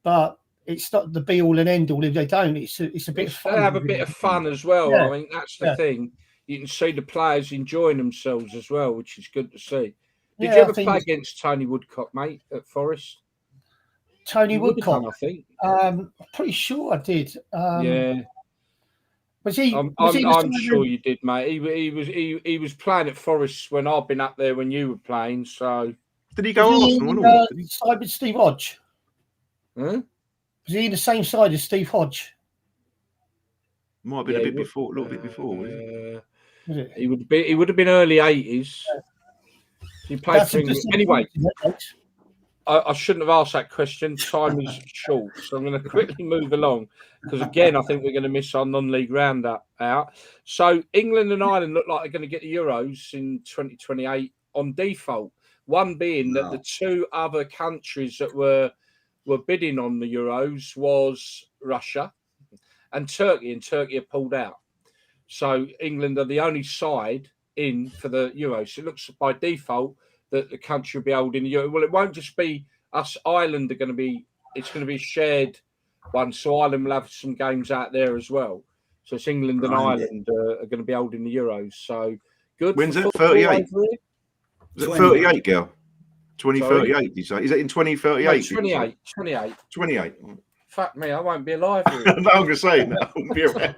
but it's not the be all and end all if they don't. It's a bit of fun.
They have a bit of fun as well.
Yeah.
I mean, that's the thing. You can see the players enjoying themselves as well, which is good to see. Did you ever play against Tony Woodcock, mate, at Forest?
Tony Woodcock,
I think.
I'm pretty sure I did.
Yeah.
Was he?
I'm sure you did, mate. He was playing at Forest when I've been up there when you were playing. So
did he go Arsenal?
Side with Steve Hodge?
Huh?
Was he in the same side as Steve Hodge?
Might have been a little bit before. Was it?
He would have been early 80s. He played for England. Anyway, I shouldn't have asked that question. Time is short, so I'm going to quickly move along because, again, I think we're going to miss our non-league roundup out. So England and Ireland look like they're going to get the Euros in 2028 on default. One being that the two other countries that were bidding on the Euros was Russia and Turkey have pulled out. So England are the only side in for the Euros. So it looks by default that the country will be holding the Euro. Well, it won't just be us. Ireland it's going to be a shared one. So Ireland will have some games out there as well. So it's England and Ireland are going to be holding the Euros. So good.
When's that? 38? Is it 38, girl? 2038, did you say? Is it in 2038?
No, 28. Fuck me, I won't be alive.
No, I'm going to say, no, I won't be around.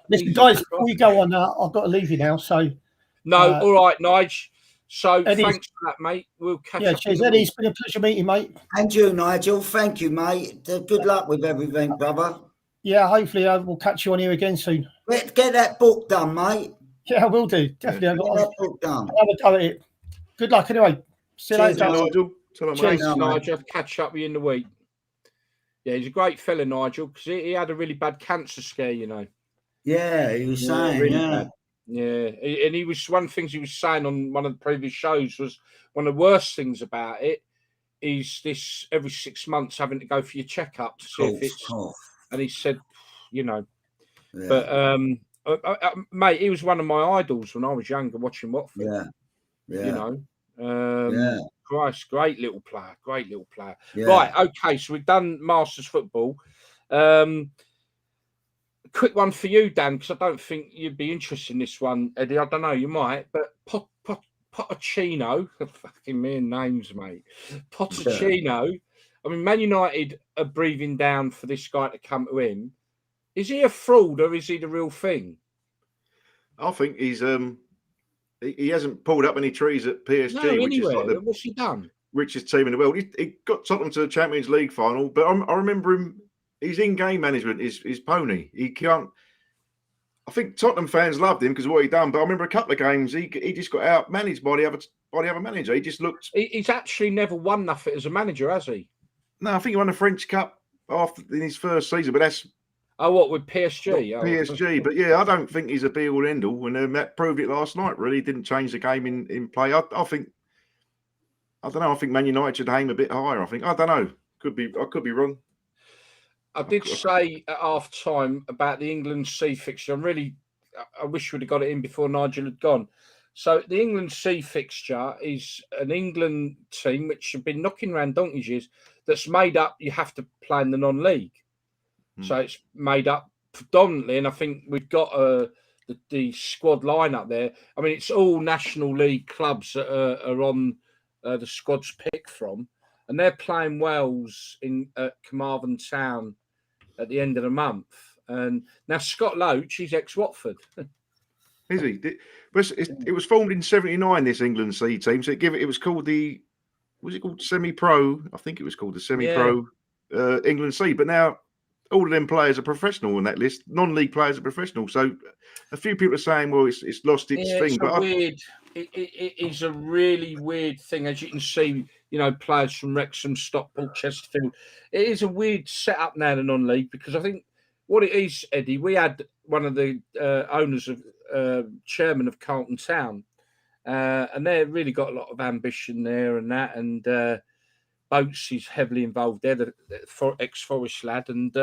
Listen, guys, before you go on, I've got to leave you now. So
no, all right, Nigel. So
Eddie,
thanks for that, mate. We'll catch up.
Yeah, cheers, Eddie. It's been a pleasure meeting, mate.
And you, Nigel. Thank you, mate. Good luck with everything, brother.
Yeah, hopefully we'll catch you on here again soon.
Get that book done, mate.
Yeah, I will do. Definitely.
Get that book done.
I'll have a go at it. Good luck anyway. See you
Cheers,
later.
Nigel. Tell him,
Cheers.
Thanks,
mate.
Nigel. I'll catch up with you in the week. Yeah, he's a great fella, Nigel, because he had a really bad cancer scare, you know.
Yeah, he was saying,
really
yeah.
bad. Yeah, and he was one of the things he was saying on one of the previous shows was one of the worst things about it is this every 6 months having to go for your checkup to see if it's. And he said, you know,
yeah.
but mate, he was one of my idols when I was younger watching Watford.
Yeah, yeah.
You know,
Yeah.
Christ, great little player.
Yeah.
Right, okay, so we've done Masters football. Quick one for you, Dan, because I don't think you'd be interested in this one, Eddie. I don't know, you might, but Pochettino, fucking mere names, mate. Pochettino. I mean, Man United are breathing down for this guy to come to him. Is he a fraud or is he the real thing?
I think he's he hasn't pulled up any trees at PSG, which is like the
what's he done?
richest team in the world. He got Tottenham to the Champions League final, but I remember him. His in-game management is pony. He can't. I think Tottenham fans loved him because of what he done. But I remember a couple of games he just got out managed by the other manager. He just looked.
He's actually never won nothing as a manager, has he?
No, I think he won the French Cup in his first season, but that's.
Oh, what with PSG?
PSG, but yeah, I don't think he's a be-all end-all, and that proved it last night. Really, didn't change the game in play. I think. I don't know. I think Man United should aim a bit higher. I don't know. I could be wrong.
I did say at half time about the England C fixture. I wish we'd have got it in before Nigel had gone. So the England C fixture is an England team which have been knocking around donkey's years. That's made up. You have to play in the non-league, so it's made up predominantly. And I think we've got the squad line up there. I mean, it's all National League clubs that are on the squad's pick from. And they're playing Wales at Carmarthen Town at the end of the month. And now Scott Loach, he's ex-Watford.
Is he? It was formed in '79. This England C team. So it was called was it called semi-pro? I think it was called the semi-pro England C. But now all of them players are professional on that list. Non-league players are professional. So a few people are saying, well, it's lost its thing.
It is a really weird thing, as you can see. You know, players from Wrexham, Stockport, Chesterfield. It is a weird setup now in the non-league because I think what it is, Eddie, we had one of the owners of chairman of Carlton Town, and they really got a lot of ambition there and that. And Boats is heavily involved there, the ex-Forest lad. And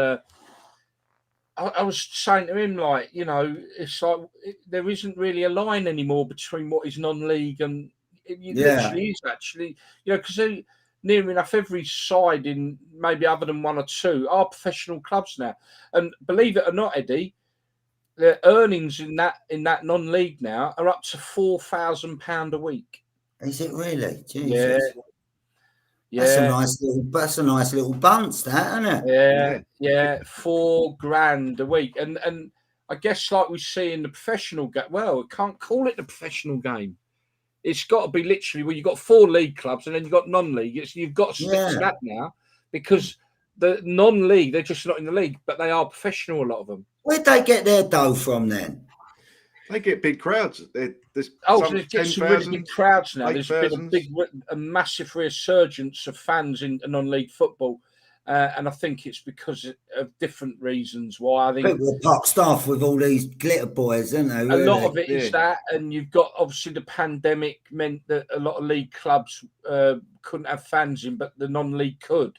I was saying to him, like, you know, it's like there isn't really a line anymore between what is non-league and literally is actually, you know, because near enough every side in maybe other than one or two are professional clubs now. And believe it or not, Eddie, the earnings in that non-league now are up to £4,000 a week.
Is it really? Jesus.
Yeah.
That's a nice little bunch, that, isn't it?
Yeah. £4,000 a week. And I guess like we see in the professional game, well, we can't call it the professional game. It's got to be literally, well, you've got 4 league clubs and then you've got non-league. You've got to stick to that now because the non-league, they're just not in the league, but they are professional, a lot of them.
Where'd they get their dough from then?
They get big crowds.
So they get some really big crowds now. There's been a massive resurgence of fans in non-league football. And I think it's because of different reasons why. I think
people are pucked off with all these glitter boys, aren't they? Really?
A lot of it is that, and you've got obviously the pandemic meant that a lot of league clubs couldn't have fans in, but the non-league could.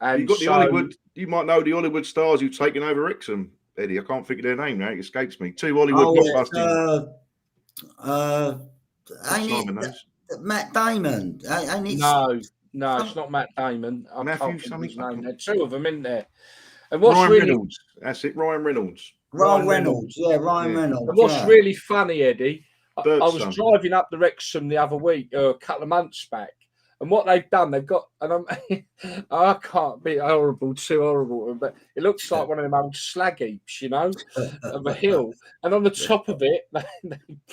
And
you've got the Hollywood. You might know the Hollywood stars who've taken over Wrexham, Eddie. I can't think of their name now; it escapes me. 2 Hollywood blockbusters.
Matt Damon.
No, it's not Matt Damon.
Matthew something.
There's 2 of them in there. And what's
Ryan
really
Reynolds. That's it, Ryan Reynolds.
Ryan Reynolds. And
what's really funny, Eddie, I was driving up the Wrexham the other week, a couple of months back, and what they've done, they've got, and I can't be too horrible, but it looks like one of them old slag heaps, you know, of a hill. And on the top of it, they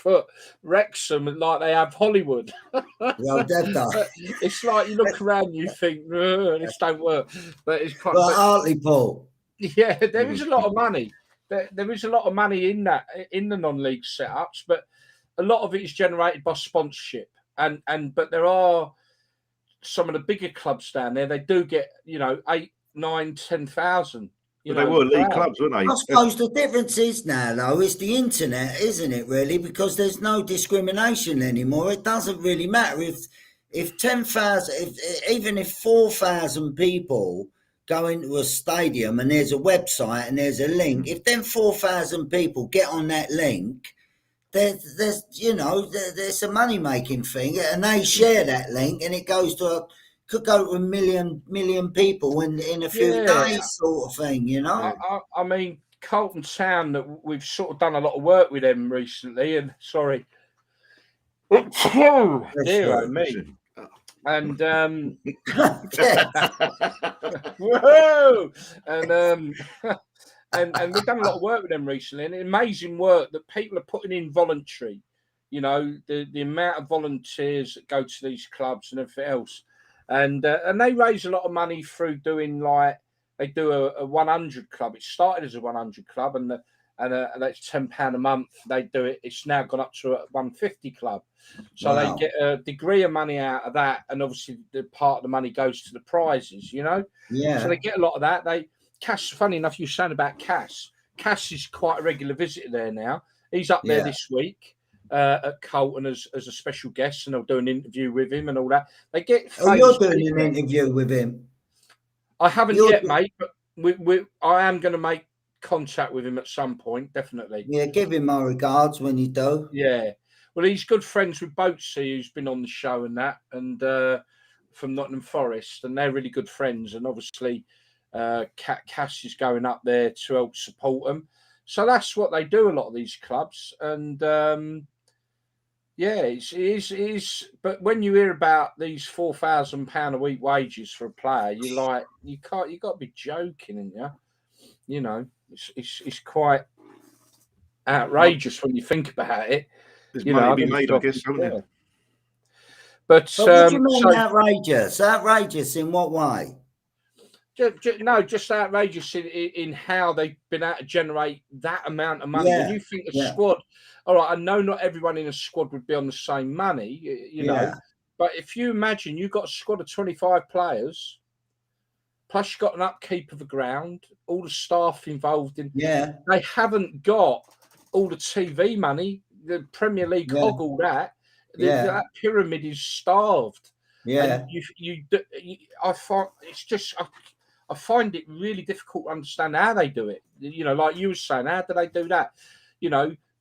put Wrexham like they have Hollywood. It's like you look around, you think, this don't work. But it's quite.
Hartlepool.
Yeah, there is a lot of money. There is a lot of money in that, in the non-league setups, but a lot of it is generated by sponsorship. But there are some of the bigger clubs down there. They do get 8, 9, 10,000.
But they were league clubs, weren't they?
I suppose the difference is now, though, is the internet, isn't it, really? Because there's no discrimination anymore. It doesn't really matter if 10,000, even if 4,000 people go into a stadium and there's a website and there's a link, if them 4,000 people get on that link, there's a money making thing, and they share that link, and it goes to could go to a million people in a few days, sort of thing,
I mean, Carlton Town, that we've sort of done a lot of work with them recently, and sorry, dear oh me, and whoa, and we've done a lot of work with them recently, and amazing work that people are putting in voluntary. The amount of volunteers that go to these clubs and everything else. And they raise a lot of money through doing they do a 100 club. It started as a 100 club, and that's £10 a month. They do it. It's now gone up to a 150 club. So they get a degree of money out of that, and obviously the part of the money goes to the prizes. Yeah. So they get a lot of that. Cass, funny enough, you're saying about Cass. Cass is quite a regular visitor there now. He's up there this week. At Colton as a special guest, and I'll do an interview with him and all that. They get.
You're doing an interview with him.
I haven't yet, mate, but I am going to make contact with him at some point, definitely.
Yeah, give him my regards when you do.
Yeah, well, he's good friends with Boatsy, who's been on the show and that, and from Nottingham Forest, and they're really good friends. And obviously, Cass is going up there to help support them. So that's what they do. A lot of these clubs, and. It is. But when you hear about these £4,000 a week wages for a player, you're like, you got to be joking, aren't you? It's quite outrageous when you think about it.
There's money to be made, I guess, haven't there?
But
what do you mean outrageous? Outrageous in what way?
Just outrageous in how they've been able to generate that amount of money. When you think a squad, all right, I know not everyone in a squad would be on the same money, know, but if you imagine you've got a squad of 25 players, plus you've got an upkeep of the ground, all the staff involved in, they haven't got all the TV money, the Premier League hog all that. That pyramid is starved. And I find it's just. I find it really difficult to understand how they do it. Like you were saying, how do they do that?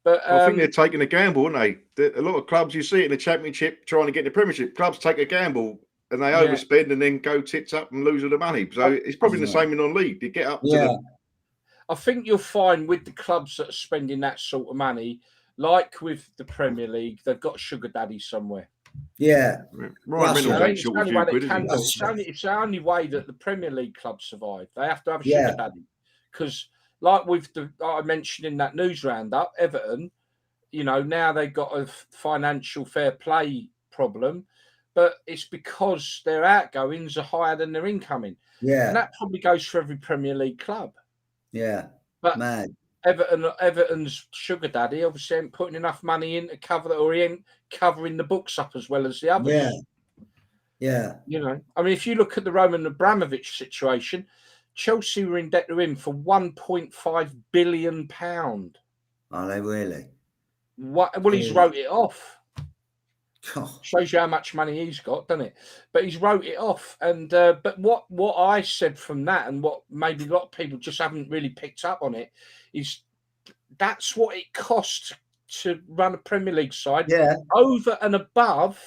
But
I think they're taking a gamble, aren't they? A lot of clubs, you see it in the Championship, trying to get in the Premiership. Clubs take a gamble and they overspend and then go tits up and lose all the money. So it's probably the same in non-league. They get up to the...
I think you'll find with the clubs that are spending that sort of money, like with the Premier League, they've got a sugar daddy somewhere.
Yeah,
it's the only way that the Premier League clubs survive. They have to have a sugar daddy, because, like with I mentioned in that news roundup, Everton, now they've got a financial fair play problem, but it's because their outgoings are higher than their incoming. Yeah, and that probably goes for every Premier League club.
Yeah,
but Everton's sugar daddy obviously ain't putting enough money in to cover that, or he ain't covering the books up as well as the others.
Yeah.
I mean, if you look at the Roman Abramovich situation, Chelsea were in debt to him for £1.5 billion.
Are they really?
What? Well, he's wrote it off. Shows you how much money he's got, doesn't it? But he's wrote it off. And but what I said from that, and what maybe a lot of people just haven't really picked up on it, is that's what it costs to run a Premier League side, over and above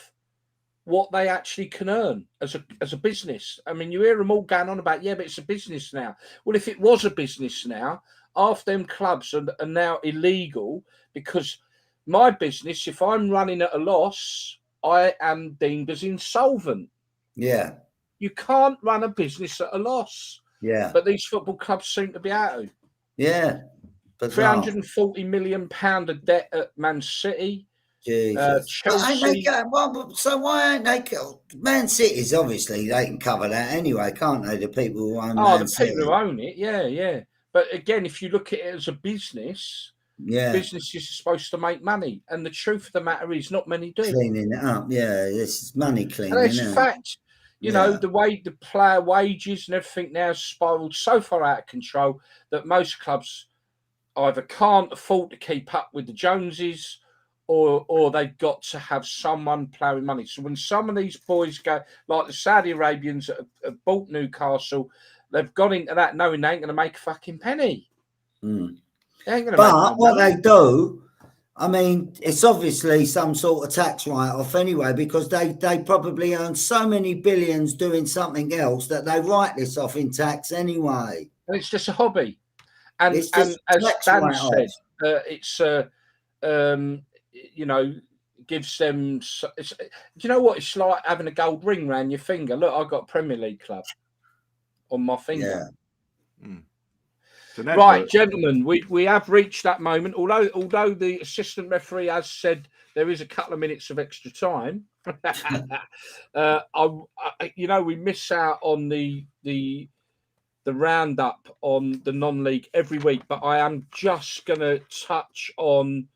what they actually can earn as a business. I mean, you hear them all going on about, but it's a business now. Well, if it was a business now, half them clubs are now illegal, because my business, if I'm running at a loss, I am deemed as insolvent.
Yeah.
You can't run a business at a loss.
Yeah.
But these football clubs seem to be able to.
Yeah. But
£340 million of debt at Man City.
Jesus. Ain't they
Chelsea.
going, well, so why ain't they? Man City's obviously they can cover that anyway, can't they? The people who own Man
The
City.
people who own it, yeah. But again, if you look at it as a business, businesses are supposed to make money, and the truth of the matter is, not many do.
Cleaning it up, this is money cleaning.
And it's a fact. You know, the way the player wages and everything now has spiraled so far out of control that most clubs either can't afford to keep up with the Joneses, or they've got to have someone ploughing money. So when some of these boys go, like the Saudi Arabians that have bought Newcastle, they've gone into that knowing they ain't going to make a fucking penny. They ain't going to make no
what
money.
they do, I mean, it's obviously some sort of tax write-off anyway, because they probably earn so many billions doing something else that they write this off in tax anyway.
And it's just a hobby. And
It's
as Dan
write-off.
said, it's you know, gives them. Do you know what it's like having a gold ring around your finger? Look, I've got a Premier League club on my finger. Right, gentlemen, we have reached that moment. Although the assistant referee has said there is a couple of minutes of extra time, you know, we miss out on the roundup on the non-league every week. But I am just going to touch on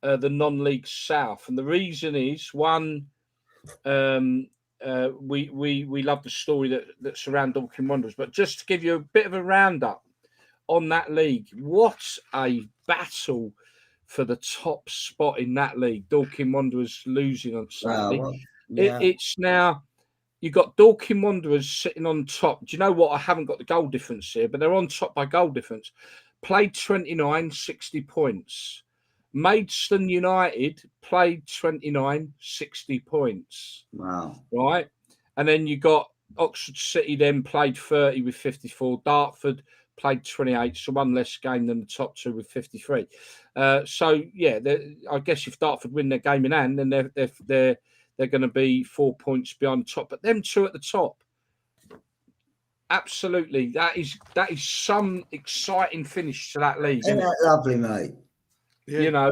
the non-league South, and the reason is one, we love the story that surrounds Dorking Wanderers, but just to give you a bit of a roundup on that league, what a battle for the top spot in that league. Dorking Wanderers losing on Saturday. It's now you've got Dorking Wanderers sitting on top. Do you know what? I haven't got the goal difference here, but they're on top by goal difference. Played 29, 60 points. Maidstone United played 29, 60 points.
Wow.
Right? And then you got Oxford City then played 30 with 54. Dartford played 28, so one less game than the top two with 53. So, yeah, I guess if Dartford win their game in hand, then they're going to be 4 points behind the top. But them two at the top, absolutely, that is some exciting finish to that league.
Isn't that lovely, mate?
Yeah, you know,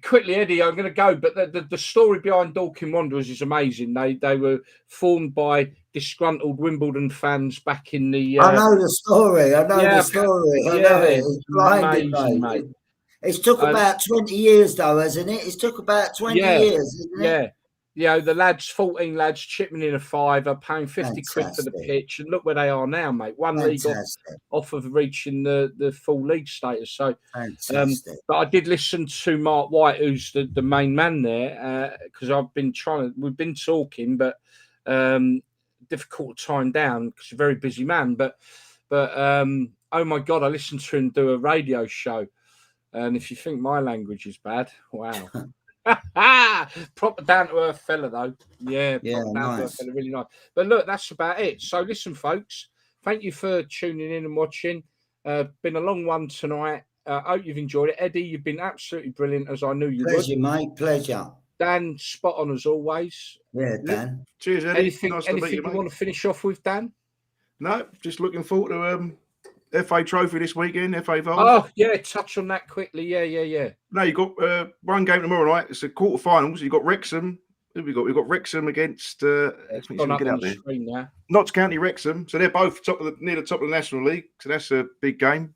quickly, Eddie, I'm going to go, but the story behind Dorking Wanderers is amazing. They were formed by disgruntled Wimbledon fans back in the.
I know the story. I know the story. I know it. It's blinding, mate. It's took about 20 years, though, hasn't it? It's took about 20 years, isn't it?
You know, the lads, 14 lads chipping in a fiver, paying 50 quid for the pitch, and look where they are now, mate. One league off of reaching the full league status. So, but I did listen to Mark White, who's the main man there, because we've been talking, but difficult to time down because he's a very busy man. But oh my God, I listened to him do a radio show, and if you think my language is bad, wow. Proper down to earth fella, though. Yeah, down to earth fella, really nice. But look, that's about it. So listen, folks, thank you for tuning in and watching. Been a long one tonight. Hope you've enjoyed it. Eddie, you've been absolutely brilliant, as I knew you would.
Pleasure, mate. Pleasure.
Dan, spot on as always.
Yeah, Dan.
Cheers, Eddie.
Anything you want to finish off with, Dan?
No, just looking forward to FA Trophy this weekend, FA Vase.
Oh, yeah, touch on that quickly. Yeah.
No, you got one game tomorrow night. It's the quarterfinals. You've got Wrexham. Who have we got? We've got Wrexham against
it's gone up on the screen now.
Notts County Wrexham. So they're both near the top of the National League. So that's a big game.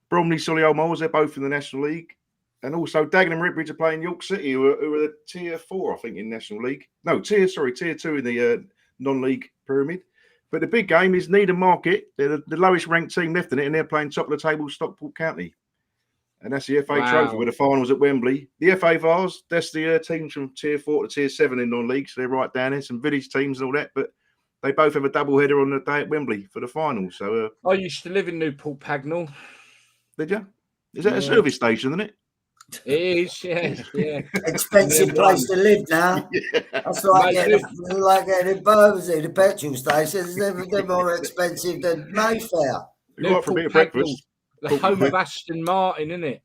Bromley Solihull Moors, they're both in the National League. And also Dagenham Redbridge are playing York City, who are the tier 4, I think, in National League. No, tier 2 in the non-league pyramid. But the big game is Needham Market. They're the lowest ranked team left in it, and they're playing top of the table Stockport County. And that's the FA Trophy with the finals at Wembley. The FA Vase, that's the teams from tier 4 to tier 7 in non-league. So they're right down there, some village teams and all that. But they both have a double header on the day at Wembley for the finals. So
I used to live in Newport Pagnell.
Did you? Is that a service station, isn't it?
It is, yeah.
Expensive place to live now. That's like getting in Bermondsey, the petrol stations. They're more expensive than Mayfair.
Newport Pagnell, the home of Aston Martin, isn't it?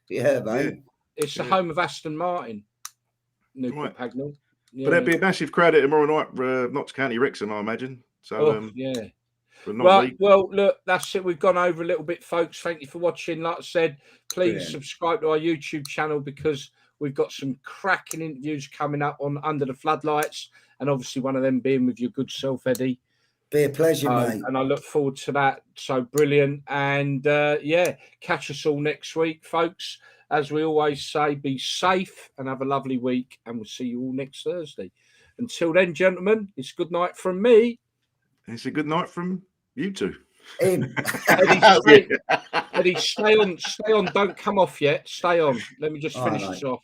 Yeah, mate.
Yeah. It's the home of Aston Martin. Newport Pagnell. Yeah.
But there'd be a massive crowd at tomorrow night, Notts County Wrexham, I imagine. So,
yeah. Well, look, that's it. We've gone over a little bit, folks. Thank you for watching. Like I said, please subscribe to our YouTube channel because We've got some cracking interviews coming up on Under the Floodlights, and obviously one of them being with your good self, Eddie.
Be a pleasure, mate.
And I look forward to that. So brilliant. And yeah, catch us all next week, folks. As we always say, be safe and have a lovely week. And we'll see you all next Thursday. Until then, gentlemen, it's good night from me.
It's a good night from you two.
Him.
Eddie, stay on. Don't come off yet. Stay on. Let me just finish this off.